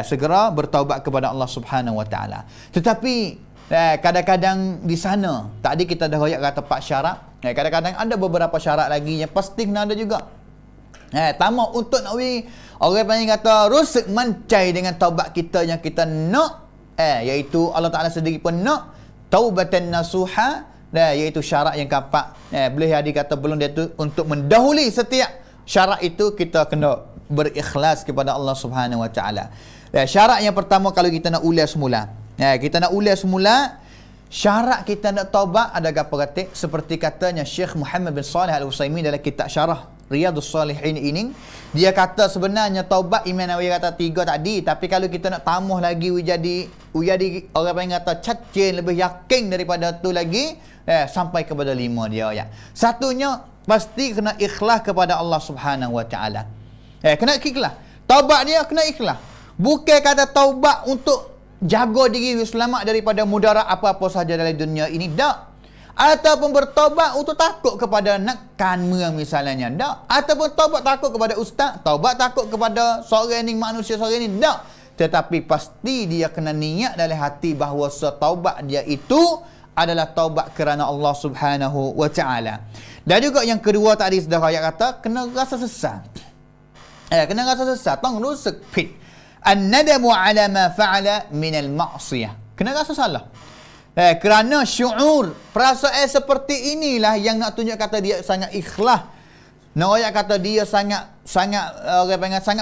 Speaker 2: Segera bertaubat kepada Allah Subhanahu Wa Ta'ala. Tetapi kadang-kadang di sana tadi kita dah royak kata 4 syarat. Kadang-kadang ada beberapa syarat lagi yang pasti kena ada juga. Tamak untuk nak orang panggil kata rusuk mancai dengan taubat kita yang kita nak, iaitu Allah Ta'ala sendiri pun nak taubatan nasuha, iaitu syarat yang keempat. Boleh ada kata belum dia tu untuk mendahului setiap syarat itu kita kena berikhlas kepada Allah Subhanahu Wa Ta'ala. Syarat yang pertama kalau kita nak ulas semula, syarat kita nak taubat ada apa kata? Seperti katanya Syekh Muhammad bin Salih Al-Utsaimin dalam kitab syarah Riyadhus Salihin ini, dia kata sebenarnya taubat Imam Nawawi kata 3 tadi, tapi kalau kita nak tambah lagi jadi orang yang kata cacing lebih yakin daripada tu lagi, sampai kepada 5 dia ya. Satunya pasti kena ikhlas kepada Allah Subhanahu Wa Ta'ala. Kena ikhlas. Taubat dia kena ikhlas. Bukan kata taubat untuk jaga diri selamat daripada mudarat apa-apa sahaja dalam dunia ini, tak. Ataupun bertaubat untuk takut kepada nak kanma misalnya, tak. Ataupun taubat takut kepada ustaz, taubat takut kepada seorang ni manusia seorang ni, tak. Tetapi pasti dia kena niat dalam hati bahawa setaubat dia itu adalah taubat kerana Allah Subhanahu Wa Ta'ala. Dan juga yang kedua tadi sudah ayat kata kena rasa sesat. Kena rasa sesat, tong rusuk pit. An-nadamu ala ma fa'ala min al-ma'siyah. Kena rasa salah. Kerana syuur, perasaan seperti inilah yang nak tunjuk kata dia sangat ikhlas. Nak ayat kata dia sangat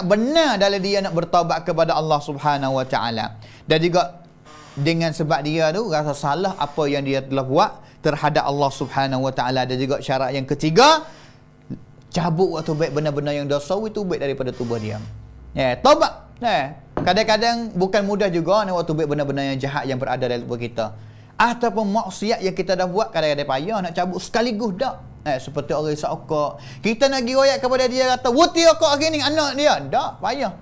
Speaker 2: benar dalam dia nak bertaubat kepada Allah Subhanahu Wa Ta'ala. Dan juga dengan sebab dia tu rasa salah apa yang dia telah buat terhadap Allah Subhanahu Wa Ta'ala. Dan juga syarat yang ketiga, cabut waktu baik benar-benar yang dosa itu baik daripada tubuh dia. Taubat. Kadang-kadang bukan mudah juga ni waktu baik benar-benar yang jahat yang berada dalam tubuh kita. Ataupun maksiat yang kita dah buat kadang-kadang payah nak cabut sekaligus dak. Seperti orang isap okok. Kita nak pergi royak kepada dia kata, "Wuti okok hari ni anak dia." Dak, payah.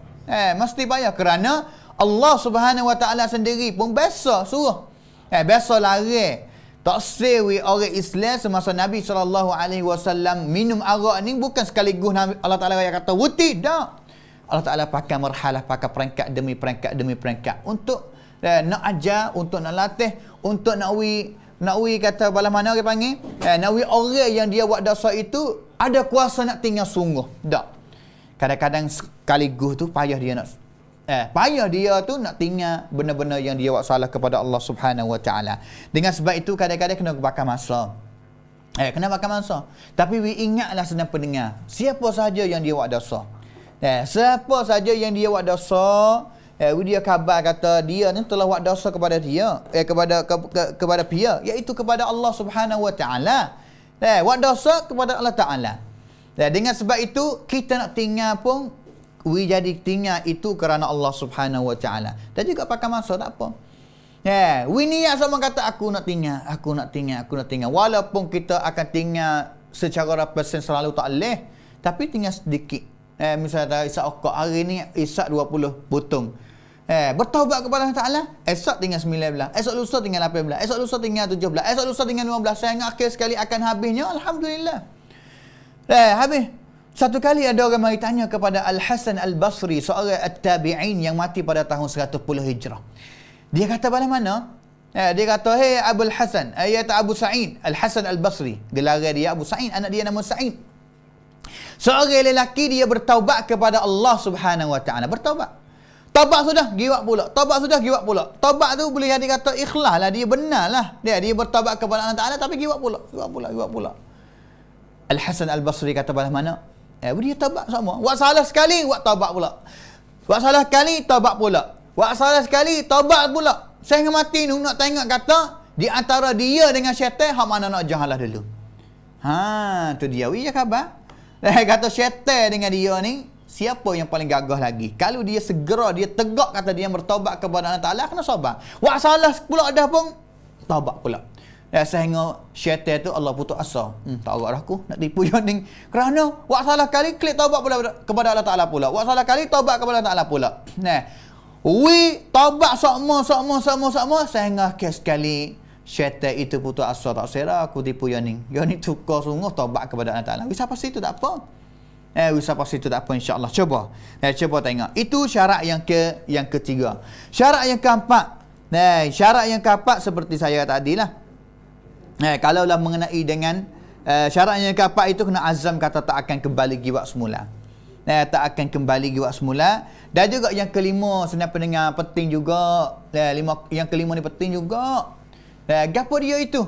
Speaker 2: Mesti payah kerana Allah Subhanahu Wa Ta'ala sendiri pun biasa suruh. Biasa lari. Tak sewi orang Islam semasa Nabi SAW minum arak ni bukan sekaligus Allah Ta'ala kata, "Wuti." Dak. Allah Ta'ala pakai marhalah, pakai perangkat demi perangkat untuk nak ajar, untuk nak latih, untuk nak kata bala mana orang panggil, nak orang yang dia buat dosa itu ada kuasa nak tinggal sungguh. Tak. Kadang-kadang sekaligus tu payah dia tu nak tinggal benar-benar yang dia buat salah kepada Allah Subhanahu Wa Ta'ala. Dengan sebab itu kadang-kadang kena bakar masa. Kena bakar masa. Tapi ingatlah senang pendengar, siapa sahaja yang dia buat dosa, siapa saja yang dia buat dosa, dia khabar kata dia ni telah buat dosa kepada dia, kepada pihak, iaitu kepada Allah Subhanahu Wa Ta'ala. Buat dosa kepada Allah Ta'ala. Dengan sebab itu kita nak tinggal pun we jadi tinggal itu kerana Allah Subhanahu wa taala. Dan juga pakai masa tak apa. We niat sama kata aku nak tinggal. Walaupun kita akan tinggal secara persen selalu tak leh, tapi tinggal sedikit. Misalnya Isak Okok hari ni Isak 20 potong. Bertaubat kepada Allah Ta'ala, esok tinggal 19, esok lusa tinggal 18, esok lusa tinggal 17, esok lusa tinggal 15, sehingga akhir sekali akan habisnya. Alhamdulillah. Habis. Satu kali ada orang mari tanya kepada Al-Hasan Al-Basri, seorang at-tabi'in yang mati pada tahun 110 Hijrah. Dia kata bagaimana? Dia kata, "Hei Abul Hasan, ayat Abu Sa'id, Al-Hasan Al-Basri." Gelar dia Abu Sa'id, anak dia nama Sa'id. Seorang lelaki dia bertaubat kepada Allah Subhanahu wa taala. Bertaubat. Taubat sudah, giwak pula. Taubat sudah, giwak pula. Taubat tu boleh jadi kata ikhlas lah, dia benar lah. Dia bertaubat kepada Allah Taala tapi giwak pula. Al-Hasan Al-Basri kata bagaimana? Dia taubat sama. Buat salah sekali, buat taubat pula. Buat salah sekali, taubat pula. Buat salah sekali, taubat pula. Sehingga mati ni nak tengok kata di antara dia dengan syaitan, hak mana nak jahalah dulu. Tu dia. Wih khabar. Kata syaitan dengan dia ni, siapa yang paling gagah lagi? Kalau dia segera, dia tegak kata dia bertaubat kepada Allah Ta'ala, kena sabar. Buat salah pula dah pun, taubat pula. Sehingga syaitan tu Allah putus asa. Tak agak aku nak tipu je ni. Kerana buat salah kali, klik taubat pula kepada Allah Ta'ala pula. Buat salah kali, taubat kepada Allah Ta'ala pula. Taubat sama. Sehingga kes sekali, syaitan itu putus asa. Tak serah aku tipu je ni. Dia ni tukar sungguh taubat kepada Allah Ta'ala. Bisa pasti itu tak apa. Usah pasti itu tak apa, insya-Allah. Coba tengok. Itu syarat yang ketiga. Syarat yang keempat. Syarat yang keempat seperti saya tadi lah. Kalaulah mengenai dengan syarat yang keempat itu kena azam kata tak akan kembali giwak semula. Tak akan kembali giwak semula. Dan juga yang kelima, senang pendengar, penting juga. Yang kelima ni penting juga. Gapo dia itu?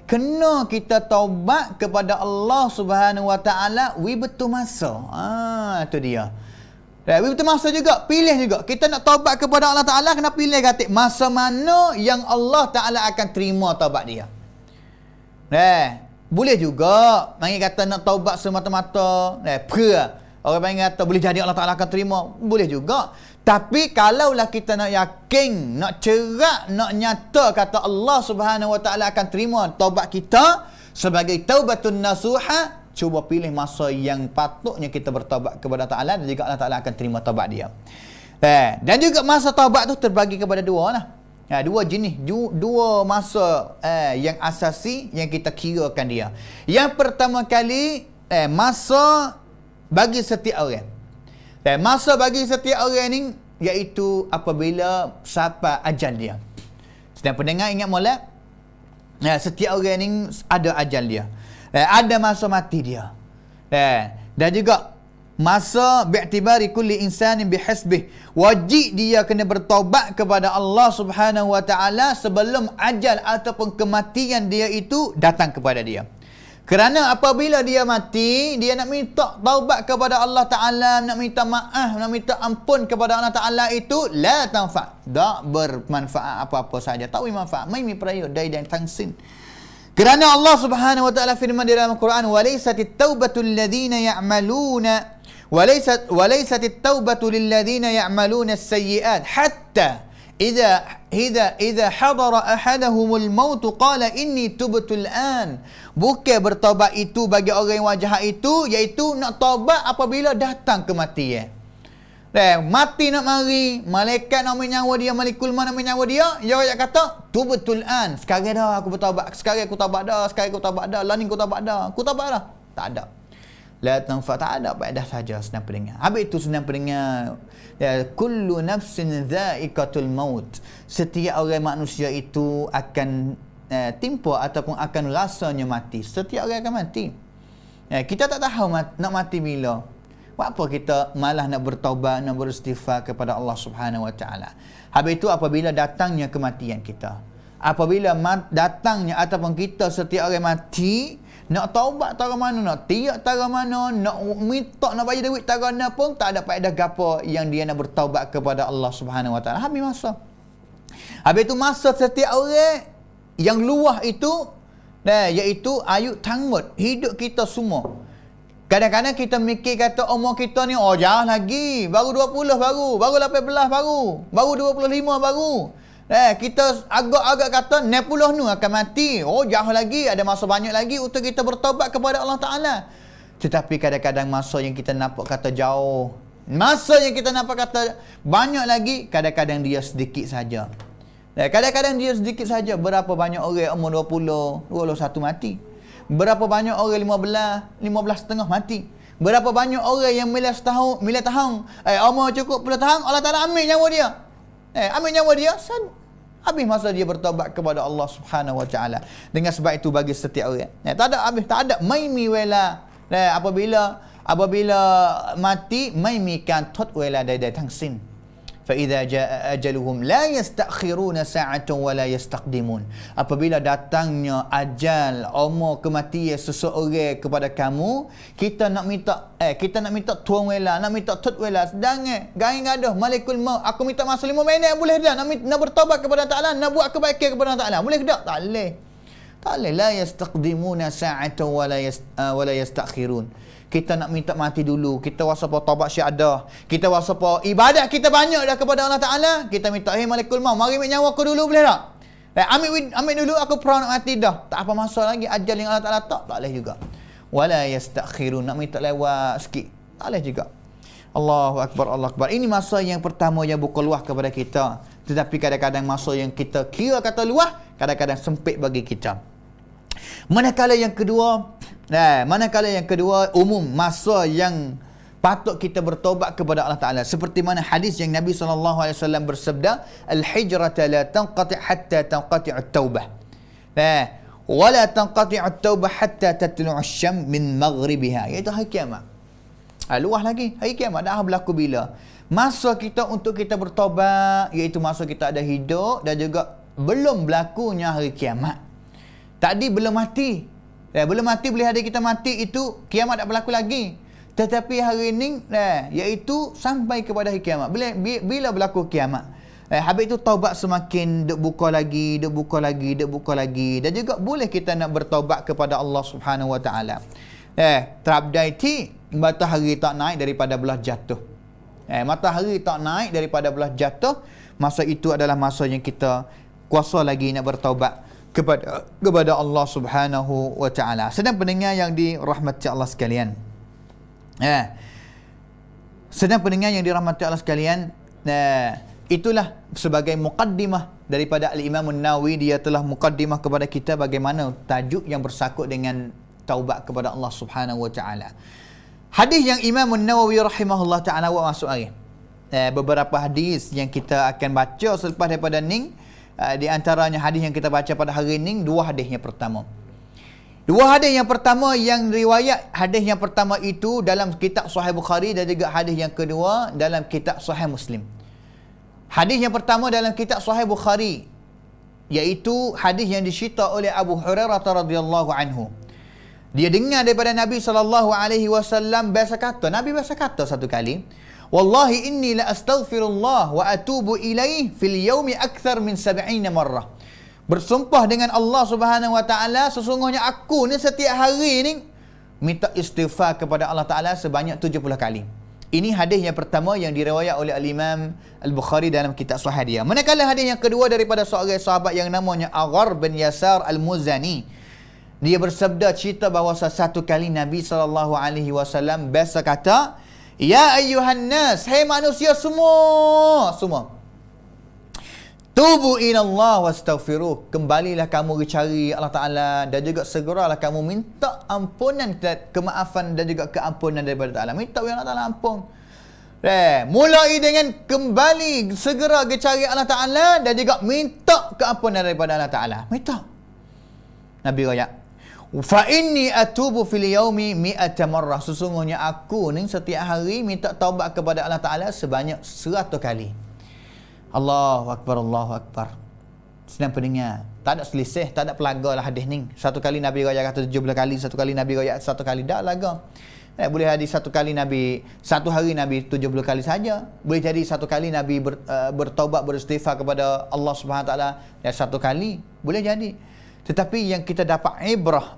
Speaker 2: Kena kita taubat kepada Allah Subhanahu wa taala betul masa. Itu dia. Betul masa juga, pilih juga. Kita nak taubat kepada Allah Taala kena pilih kata masa mana yang Allah Taala akan terima taubat dia. Boleh juga mari kata nak taubat semata-mata, orang panggil kata boleh jadi Allah Taala akan terima. Boleh juga. Tapi kalaulah kita nak yakin, nak cerak, nak nyata kata Allah Subhanahu wa taala akan terima taubat kita sebagai taubatun nasuha, cuba pilih masa yang patutnya kita bertaubat kepada Taala dan juga Allah Taala akan terima taubat dia. Dan juga masa taubat tu terbagi kepada dua lah. Dua jenis, dua masa yang asasi yang kita kirakan dia. Yang pertama kali masa bagi setiap orang. Masa bagi setiap orang ni iaitu apabila sampai ajal dia. Sedang pendengar ingat molek, setiap orang ni ada ajal dia. Ada masa mati dia. Dan juga masa bi'tibari kulli insanin bihasbih, wajib dia kena bertaubat kepada Allah Subhanahu wa taala sebelum ajal ataupun kematian dia itu datang kepada dia. Kerana apabila dia mati, dia nak minta taubat kepada Allah Ta'ala, nak minta maaf, nak minta ampun kepada Allah Ta'ala itu, la tanfa'. Tak bermanfaat apa-apa saja. Tak bermanfaat. Mai peraya dai dan tangsin. Kerana Allah Subhanahu wa taala firman di dalam Al-Quran, "Walaisatit taubatul ladzina ya'maluna walaisatit taubatu lil ladzina ya'maluna as-sayyi'at hatta idza hadara ahadahumul maut qala inni tubtul an." Bukan bertaubat itu bagi orang yang wajah itu, iaitu nak taubat apabila datang kematian. Mati nak mari, malaikat nak menyawa dia, malikul maut nak menyawa dia, dia kata tubtul an. Sekarang dah aku bertaubat, sekarang aku taubat dah, lah ni aku taubat dah. Tak ada. La tanfa, tak ada faedah saja senang pendengar. Habis itu senang pendengar, kullu nafsin dha'iqatul maut. Setiap orang manusia itu akan timpa ataupun akan rasanya mati. Setiap orang akan mati. Kita tak tahu nak mati bila. Apa kita malah nak bertaubat, nak beristighfar kepada Allah Subhanahu wa taala. Habis itu apabila datangnya kematian kita. Apabila datangnya ataupun kita setiap orang mati, nak taubat tara mana, nak tiak tara mana, nak minta nak bagi duit tara mana pun tak ada faedah gapo yang dia nak bertaubat kepada Allah Subhanahu wa taala. Habis masa. Habis itu masa setiap orang yang luah itu iaitu ayat tanggut hidup kita semua. Kadang-kadang kita mikir kata umur kita ni, oh jauh lagi, baru 20 baru 18 baru 25 baru. Kita agak-agak kata 60 ni akan mati. Oh jauh lagi, ada masa banyak lagi untuk kita bertaubat kepada Allah Ta'ala. Tetapi kadang-kadang masa yang kita nampak kata jauh, masa yang kita nampak kata banyak lagi, kadang-kadang dia sedikit saja. Kadang-kadang dia sedikit saja. Berapa banyak orang umur 20, 21 mati. Berapa banyak orang 15 setengah mati. Berapa banyak orang yang milih tahun, umur cukup 10 tahun, Allah Ta'ala ambil nyawa dia. Ambil nyawa dia, habis masa dia bertaubat kepada Allah Subhanahu Wa Ta'ala. Dengan sebab itu bagi setiap orang, tak ada maimi wela. Apabila mati, maimi kan tot wela dai tang sin. فَإِذَا جَاءَ أَجَلُهُمْ لَا يَسْتَأْخِرُونَ سَاعَةً وَلَا يَسْتَقْدِمُونَ. Apabila datangnya ajal, umur kematian seseorang kepada kamu, kita nak minta tuan wela, nak minta tut wela, sedangkan gaing gaduh malaikat maut, aku minta masa 5 minit boleh dah, nak bertaubat kepada Taala, nak buat kebaikan kepada Taala, boleh tak? Tak boleh. La yastaqdimuna sa'atan wala yastakhirun. Kita nak minta mati dulu, kita wasapa taubat syahadah, kita wasapa ibadat kita banyak dah kepada Allah Ta'ala, kita minta malaikat maut, mari ambil nyawa aku dulu, boleh tak? Ambil dulu, aku pernah nak mati dah, tak apa masa lagi, ajal yang Allah Ta'ala tak boleh juga. Wala yastakhirun, nak minta lewat sikit, tak boleh juga. Allahu Akbar, Allah Akbar. Ini masa yang pertama yang buka luah kepada kita. Tetapi kadang-kadang masa yang kita kira kata luah, kadang-kadang sempit bagi kita. Manakala yang kedua, umum masa yang patut kita bertaubat kepada Allah Ta'ala. Seperti mana hadis yang Nabi SAW bersabda, Al-hijrata la tanqati' hatta tanqati' at-taubah. Wa la tanqati' at-taubah hatta tatlu'a asy-syams min maghribiha. Iaitu hari kiamat. Luah lagi, hari kiamat dah berlaku bila? Masa kita untuk kita bertaubat, iaitu masa kita ada hidup dan juga belum berlakunya hari kiamat. Tadi belum mati. Belum mati, boleh ada kita mati, itu kiamat tak berlaku lagi. Tetapi hari ini, iaitu sampai kepada hari kiamat. Bila berlaku kiamat? Habis itu taubat semakin duk buka lagi. Dan juga boleh kita nak bertaubat kepada Allah Subhanahu Wa Ta'ala. Terabdaiti matahari tak naik daripada belah jatuh. Matahari tak naik daripada belah jatuh. Masa itu adalah masa yang kita kuasa lagi nak bertaubat kepada Allah Subhanahu Wa Ta'ala. Sedang pendengar yang dirahmati Allah sekalian, itulah sebagai muqaddimah daripada Al-Imam An-Nawawi. Dia telah muqaddimah kepada kita bagaimana tajuk yang bersangkut dengan taubat kepada Allah Subhanahu Wa Ta'ala. Hadis yang Imam An-Nawawi rahimahullah ta'ala buat masuk hari, beberapa hadis yang kita akan baca selepas daripada ni. Di antaranya hadis yang kita baca pada hari ini, dua hadis yang pertama yang riwayat. Hadis yang pertama itu dalam kitab Sahih Bukhari dan juga hadis yang kedua dalam kitab Sahih Muslim. Hadis yang pertama dalam kitab Sahih Bukhari, iaitu hadis yang dicerita oleh Abu Hurairah radhiyallahu anhu. Dia dengar daripada Nabi SAW Nabi biasa kata satu kali, Wallahi inni la astaghfirullah wa atubu ilaih fil yaumi akthar min 70 marrah. Bersumpah dengan Allah Subhanahu Wa Ta'ala, sesungguhnya aku ni setiap hari ni minta istighfar kepada Allah Ta'ala sebanyak 70 kali. Ini hadis yang pertama yang diriwayat oleh Al-Imam Al-Bukhari dalam kitab Sahih dia. Manakala hadis yang kedua daripada seorang sahabat yang namanya Aghar bin Yasar Al-Muzani. Dia bersabda, cerita bahawa satu kali Nabi SAW biasa kata, Ya ayyuhan nas, hai manusia semua, tubu ila Allah wastaghfiruh, kembalilah kamu cari Allah Ta'ala dan juga segeralah kamu minta ampunan, kemaafan dan juga keampunan daripada Ta'ala. Minta Allah Ta'ala ampun. Mulai dengan kembali segera cari Allah Ta'ala dan juga minta keampunan daripada Allah Ta'ala. Minta. Nabi kata, fa inni atubu fil yaumi 100 marrah, sesungguhnya aku ni setiap hari minta taubat kepada Allah Ta'ala sebanyak 100 kali. Allahu Akbar, Allahu Akbar. Sedang pendengar, tak ada selisih, tak ada pelaga lah hadis ni. Satu kali Nabi raya kata 70 kali, satu kali Nabi raya 1 kali, tak laga. Boleh hadis satu kali Nabi, satu hari Nabi 70 kali saja. Boleh jadi satu kali Nabi bertaubat, beristighfar kepada Allah Subhanahu Wa Ta'ala 1 kali, boleh jadi. Tetapi yang kita dapat ibrah,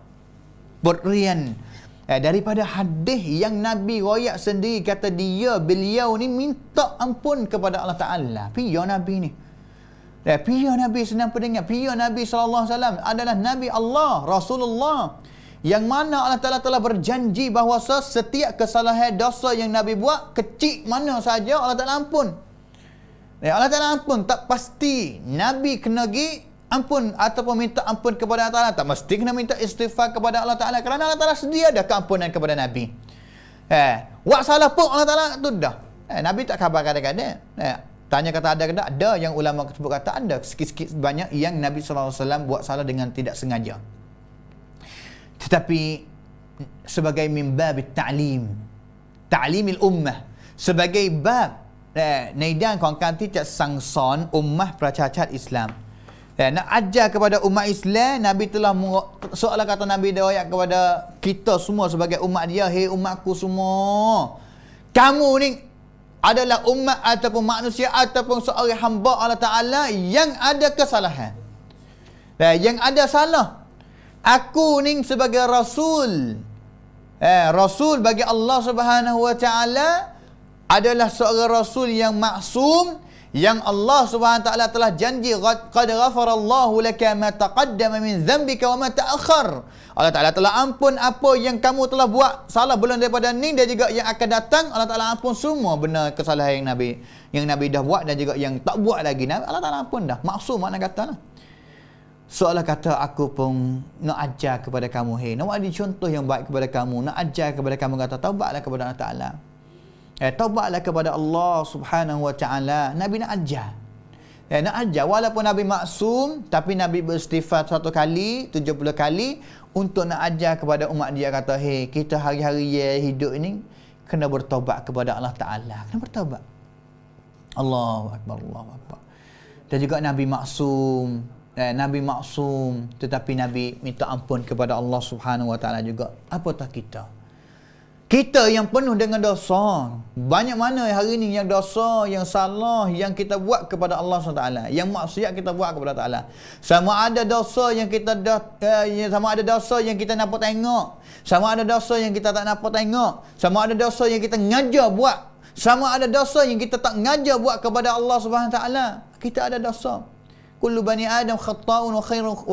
Speaker 2: berian Daripada hadis yang Nabi royak sendiri, kata beliau ni minta ampun kepada Allah Ta'ala. Piya Nabi ni? Piya Nabi senang pendengar. Piya Nabi SAW adalah Nabi Allah, Rasulullah, yang mana Allah Ta'ala telah berjanji bahawa setiap kesalahan dosa yang Nabi buat, kecil mana saja, Allah Ta'ala ampun. Allah Ta'ala ampun. Tak pasti Nabi kena pergi ampun ataupun minta ampun kepada Allah Ta'ala. Tak mesti kena minta istighfar kepada Allah Ta'ala, kerana Allah Ta'ala sedia ada keampunan kepada Nabi. Buat salah pun Allah Ta'ala tu dah. Nabi tak khabar kadang-kadang. Tanya kata ada yang ulama tersebut kata ada sikit-sikit banyak yang Nabi SAW buat salah dengan tidak sengaja. Tetapi sebagai mimbab ta'limil ummah, sebagai bab naidan kongkanti cak sangson ummah pracacat Islam. Nak ajar kepada umat Islam, Nabi telah seolah kata Nabi dah ayat kepada kita semua sebagai umat dia, hei umatku semua, kamu ni adalah umat ataupun manusia ataupun seorang hamba Allah Ta'ala yang ada kesalahan, yang ada salah. Aku ni sebagai Rasul, Rasul bagi Allah Subhanahu Wa Ta'ala, adalah seorang Rasul yang maksum, yang Allah Subhanahu Wa Ta'ala telah janji, qad ghafarallahu laka ma taqaddama min dhanbika wa ma ta'akhkhar. Allah Ta'ala telah ampun apa yang kamu telah buat salah belum daripada ni dan juga yang akan datang. Allah Ta'ala ampun semua benar kesalahan yang Nabi dah buat dan juga yang tak buat lagi. Allah Ta'ala ampun dah. Maksum makna kata lah. Seolah kata aku pun nak ajar kepada kamu, hei, nak ada contoh yang baik kepada kamu, nak ajar kepada kamu, kata taubatlah kepada Allah Ta'ala. Taubatlah kepada Allah Subhanahu Wa Ta'ala. Nabi nak ajar. Nak ajar. Walaupun Nabi maksum, tapi Nabi beristighfar 1 kali, 70 kali untuk nak ajar kepada umat dia. Kata, hei, kita hari-hari hidup ini kena bertaubat kepada Allah Ta'ala. Kena bertaubat. Allahu Akbar, Allahu Akbar. Dan juga Nabi maksum. Nabi maksum, tetapi Nabi minta ampun kepada Allah Subhanahu Wa Ta'ala juga. Apatah kita? Kita yang penuh dengan dosa. Banyak mana hari ini yang dosa, yang salah yang kita buat kepada Allah SWT, yang maksiat kita buat kepada Allah Ta'ala. Sama ada dosa yang kita sama ada dosa yang kita nampak tengok, sama ada dosa yang kita tak nampak tengok, sama ada dosa yang kita ngajar buat, sama ada dosa yang kita tak ngajar buat kepada Allah SWT. Kita ada dosa. Kullu bani Adam khatta'un wa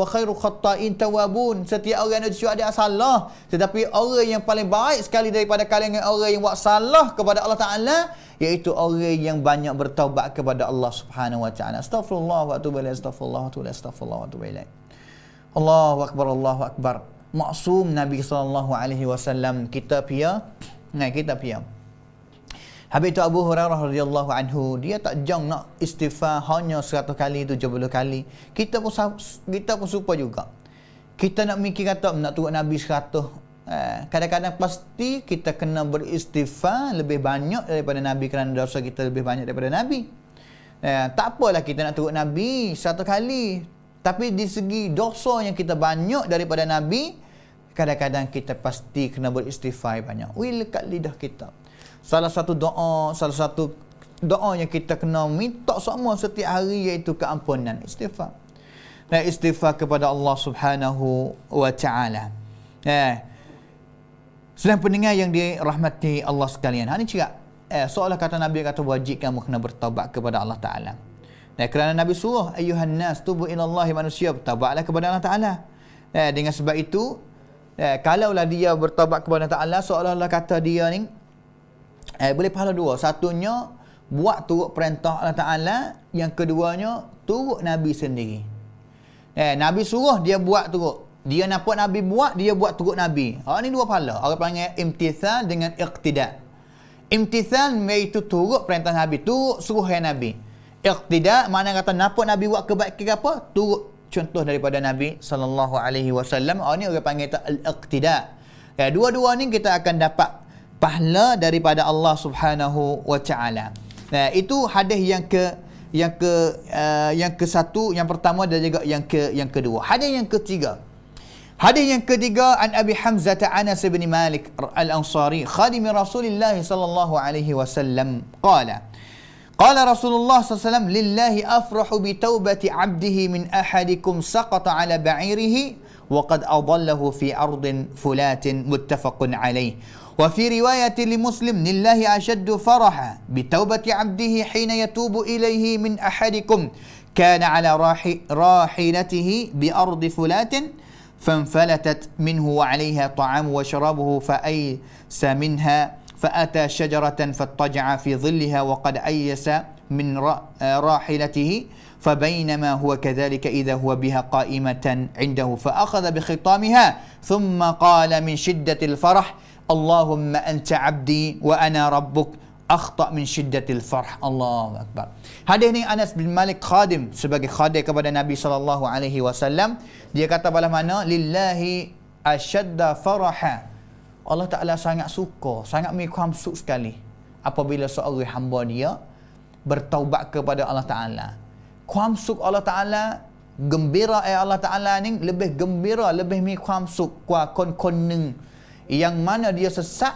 Speaker 2: khairu khatta'in tawabun. Setiap orang manusia ada salah, tetapi orang yang paling baik sekali daripada kalangan orang yang buat salah kepada Allah Ta'ala, iaitu orang yang banyak bertaubat kepada Allah Subhanahu Wa Ta'ala. Astaghfirullah wa atubu ilaih, astaghfirullah wa atubu ilaih, astaghfirullah wa atubu ilaih. Allahu Akbar, Allahu Akbar. Maksum Nabi SAW. Kita pia. Habis itu Abu Hurairah radhiyallahu anhu, dia tak jang nak istighfar hanya 100 kali, 70 kali. Kita pun supa juga. Kita nak mikir kata nak turut Nabi 100. Kadang-kadang pasti kita kena beristighfar lebih banyak daripada Nabi, kerana dosa kita lebih banyak daripada Nabi. Tak apalah kita nak turut Nabi 100 kali, tapi di segi dosa yang kita banyak daripada Nabi, kadang-kadang kita pasti kena beristighfar banyak. Lekat lidah kita. Salah satu doa yang kita kena minta semua setiap hari, iaitu keampunan, istighfar. Istighfar kepada Allah Subhanahu Wa Ta'ala. Selain pendengar yang dirahmati Allah sekalian, ini cakap seolah kata Nabi kata wajib kamu kena bertaubat kepada Allah Ta'ala. Kerana Nabi suruh ayuhan nas tubu ilallahi, manusia bertaubatlah kepada Allah Ta'ala. Dengan sebab itu, kalaulah dia bertaubat kepada Allah Ta'ala, seolah-olah kata dia ni boleh pahala dua. Satunya buat turut perintah Allah Ta'ala, yang keduanya turut Nabi sendiri. Nabi suruh dia buat turut, dia nampak Nabi buat, dia buat turut Nabi. Ini dua pahala. Orang panggil imtithal dengan iqtida. Imtithal iaitu turut perintah Nabi, turut suruhan Nabi. Iqtida makna kata nampak Nabi buat kebaikan apa, turut contoh daripada Nabi sallallahu alaihi wasallam. Ini orang panggil al-iqtida. Dua-dua ni kita akan dapat pahala daripada Allah Subhanahu Wa Ta'ala. Itu hadis yang ke satu, yang pertama dan juga yang kedua. Hadis yang ketiga. Hadis yang ketiga, an Abi Hamzah Anas bin Malik al-Ansari, khadim Rasulullah sallallahu alaihi wasallam, qala Rasulullah sallallahu alaihi wasallam, lillahi afrahu bi taubati 'abdihi min ahadikum saqata 'ala ba'irihi وقد أضله في أرض فلات متفق عليه. وفي رواية لمسلم لله أشد فرحا بتوبة عبده حين يتوب إليه من أحدكم كان على راحلته بأرض فلات فانفلتت منه وعليها طعام وشرابه فأيس منها فأتى شجرة فاضطجع في ظلها وقد أيس من راحلته فبينما هو كذلك إذا هو بها قائمة عنده فأخذ بخطامها ثم قال من شدة الفرح اللهم أنت عبدي وأنا ربك أخطأ من شدة الفرح. الله أكبر. Hadis ni Anas bin Malik khadim, sebagai khadim kepada Nabi SAW. Dia kata pada mana? Lillahi asyadda faraha. Allah Ta'ala sangat suka, sangat memikirkan sekali apabila seorang hamba dia bertaubat kepada Allah Ta'ala. Kuamsuk Allah Ta'ala, gembira Allah Ta'ala ni lebih gembira, lebih kuamsuk kuah kon-kon yang mana dia sesak,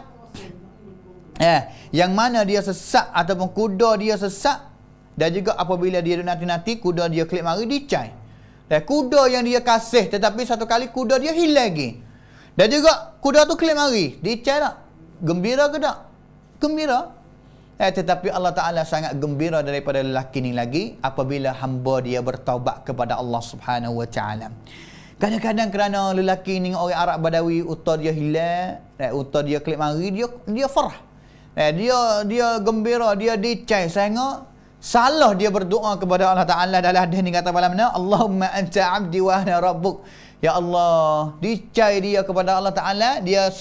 Speaker 2: yang mana dia sesak ataupun kuda dia sesak, dan juga apabila dia nanti-nanti kuda dia kelip mari dicai. Dan kuda yang dia kasih tetapi satu kali kuda dia hilang lagi. Dan juga kuda tu kelip mari dicai tak? Gembira ke tak? Gembira. Tetapi Allah Ta'ala sangat gembira daripada lelaki ni lagi apabila hamba dia bertaubat kepada Allah Subhanahu Wa Ta'ala. Kadang-kadang kerana lelaki ni orang Arab Badawi, utar dia hilang, utar dia kelip mari, dia farah. Dia gembira, dia dicai sehingga salah dia berdoa kepada Allah Ta'ala dalam hadis ni kata malam mana? Allahumma anta abdi wa ana rabbuk. Ya Allah, dicai dia kepada Allah Ta'ala, dia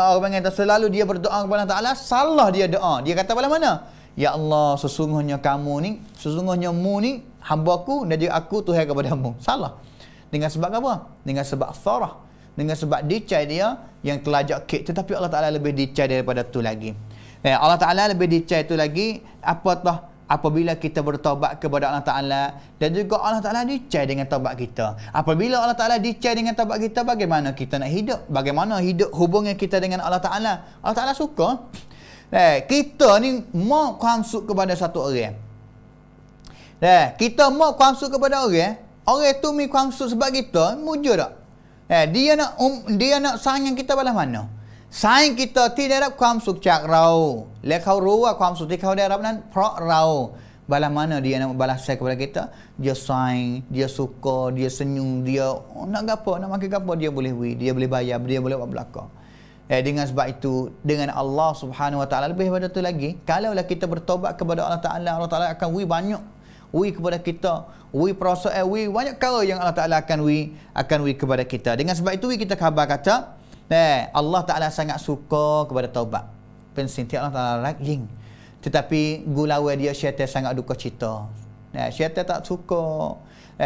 Speaker 2: orang panggil selalu dia berdoa kepada Allah Ta'ala, salah dia doa. Dia kata pada mana? Ya Allah, sesungguhnya kamu ni, sesungguhnya mu ni hamba-Ku dan juga aku Tuhan kepada-Mu. Salah. Dengan sebab apa? Dengan sebab farah. Dengan sebab dicai dia yang telajak kek. Tetapi Allah Ta'ala lebih dicai daripada tu lagi. Allah Ta'ala lebih dicai tu lagi apabila kita bertaubat kepada Allah Ta'ala, dan juga Allah Ta'ala dicai dengan taubat kita. Apabila Allah Ta'ala dicai dengan taubat kita, bagaimana kita nak hidup? Bagaimana hidup hubungan kita dengan Allah Ta'ala? Allah Ta'ala suka. Kita ni mau kuamsuk kepada satu orang. Kita mau kuamsuk kepada orang, orang tu mi kuamsuk sebab kita, mujur tak? Dia nak sayang kita pada mana? Sayang kita tidak ada kuamsuk cak rau. Lekau ruwa kuamsuk tikau dia nan pro rau. Balas mana dia nak balas saya kepada kita? Dia sayang, dia suka, dia senyum, dia nak gapo, nak makan gapo dia boleh dia boleh bayar, dia boleh buat belaka. Dengan sebab itu, dengan Allah Subhanahu Wa Ta'ala lebih daripada tu lagi, kalaulah kita bertobat kepada Allah Ta'ala, Allah Ta'ala akan banyak kepada kita, perasaan banyak perkara yang Allah Ta'ala akan kepada kita. Dengan sebab itu kita khabar kata Allah Ta'ala sangat suka kepada taubat. Pensinti Allah Ta'ala rajin. Tetapi gulawa dia syaitan sangat duka cita. Syaitan tak suka.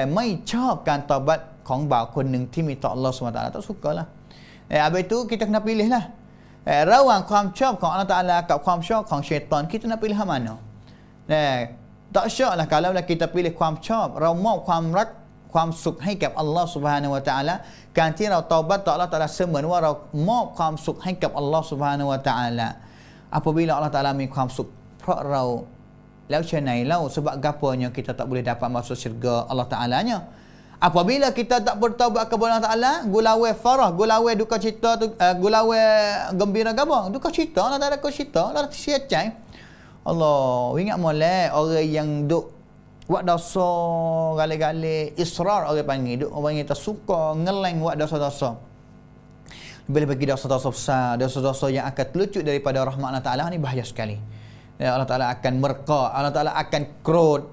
Speaker 2: Mai cakkan taubat kong bau kon nungที่มีต่อ Allah SWT tak sukalah. Habis itu kita kena pilih lah. ระหว่างความชอบของ Allah Ta'ala กับความชอบของsyaitan, kita nak pilih mana? Tak syak lah kalau kita pilih ความชอบ เรามอบความรักความสุขให้กับ Allah Subhanahu Wa Ta'ala การที่เราเตาบัตต่อ Allah Ta'ala เสมือนว่าเรามอบความสุขให้กับ Allah Subhanahu Wa Ta'ala. Apabila Allah Ta'ala มีความสุขเพราะเราแล้วเช่นไหนเล่า sebab gapanya kita tak boleh dapat masuk syurga Allah Ta'ala nya? Apabila kita tak bertaubat kepada Allah Ta'ala, gulawe farah, gulawe duka cita tu, gulawe gembira gapo? Duka cita, Allah Ta'ala duka cita, Allah siacai. Allah, ingat molek orang yang duk buat dosa gale-gale, israr orang panggil, orang yang tak suka ngeleng buat dosa-dosa. Bila bagi dosa-dosa besar, dosa-dosa yang akan terlucut daripada rahmat Allah Ta'ala, ni bahaya sekali. Allah Ta'ala akan murka, Allah Ta'ala akan kerut.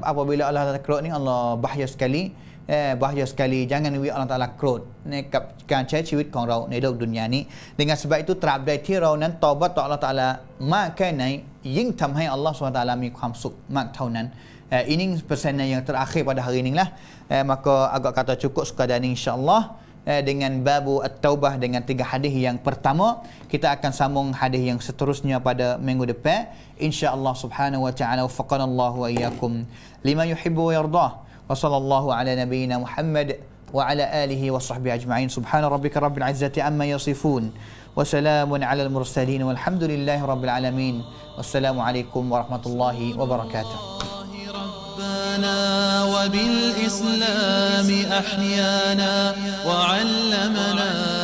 Speaker 2: Apabila Allah Ta'ala kerut ni, Allah bahaya sekali. Bahaya sekali. Jangan Allah Ta'ala kerut. Ni kan cai ชีวิตของเราในโลกดุนยานี้ dengan sebab itu ตราบใดที่เรานั้นตอบัตต่อ Allah Ta'ala มากแค่ไหนยิ่งทำให้ Allah SWT มีความสุขมากเท่านั้น ini pesanan yang terakhir pada hari ini lah. Maka agak kata cukup sekadar ni insya-Allah. Dengan babu at-taubah, dengan 3 hadis yang pertama, kita akan sambung hadis yang seterusnya pada minggu depan insya-Allah subhanahu wa ta'ala. Waffaqanallahu wa iyyakum lima yuhibbu wa yardah. Wa sallallahu ala nabiyyina Muhammad wa ala alihi wa sahbihi ajma'in. Subhana rabbika rabbil izzati amma yasifun wa salamun ala al-mursalin walhamdulillahi rabbil alamin. Wassalamu alaikum warahmatullahi wabarakatuh.
Speaker 1: خلقنا وبالإسلام أحيانا وعلمنا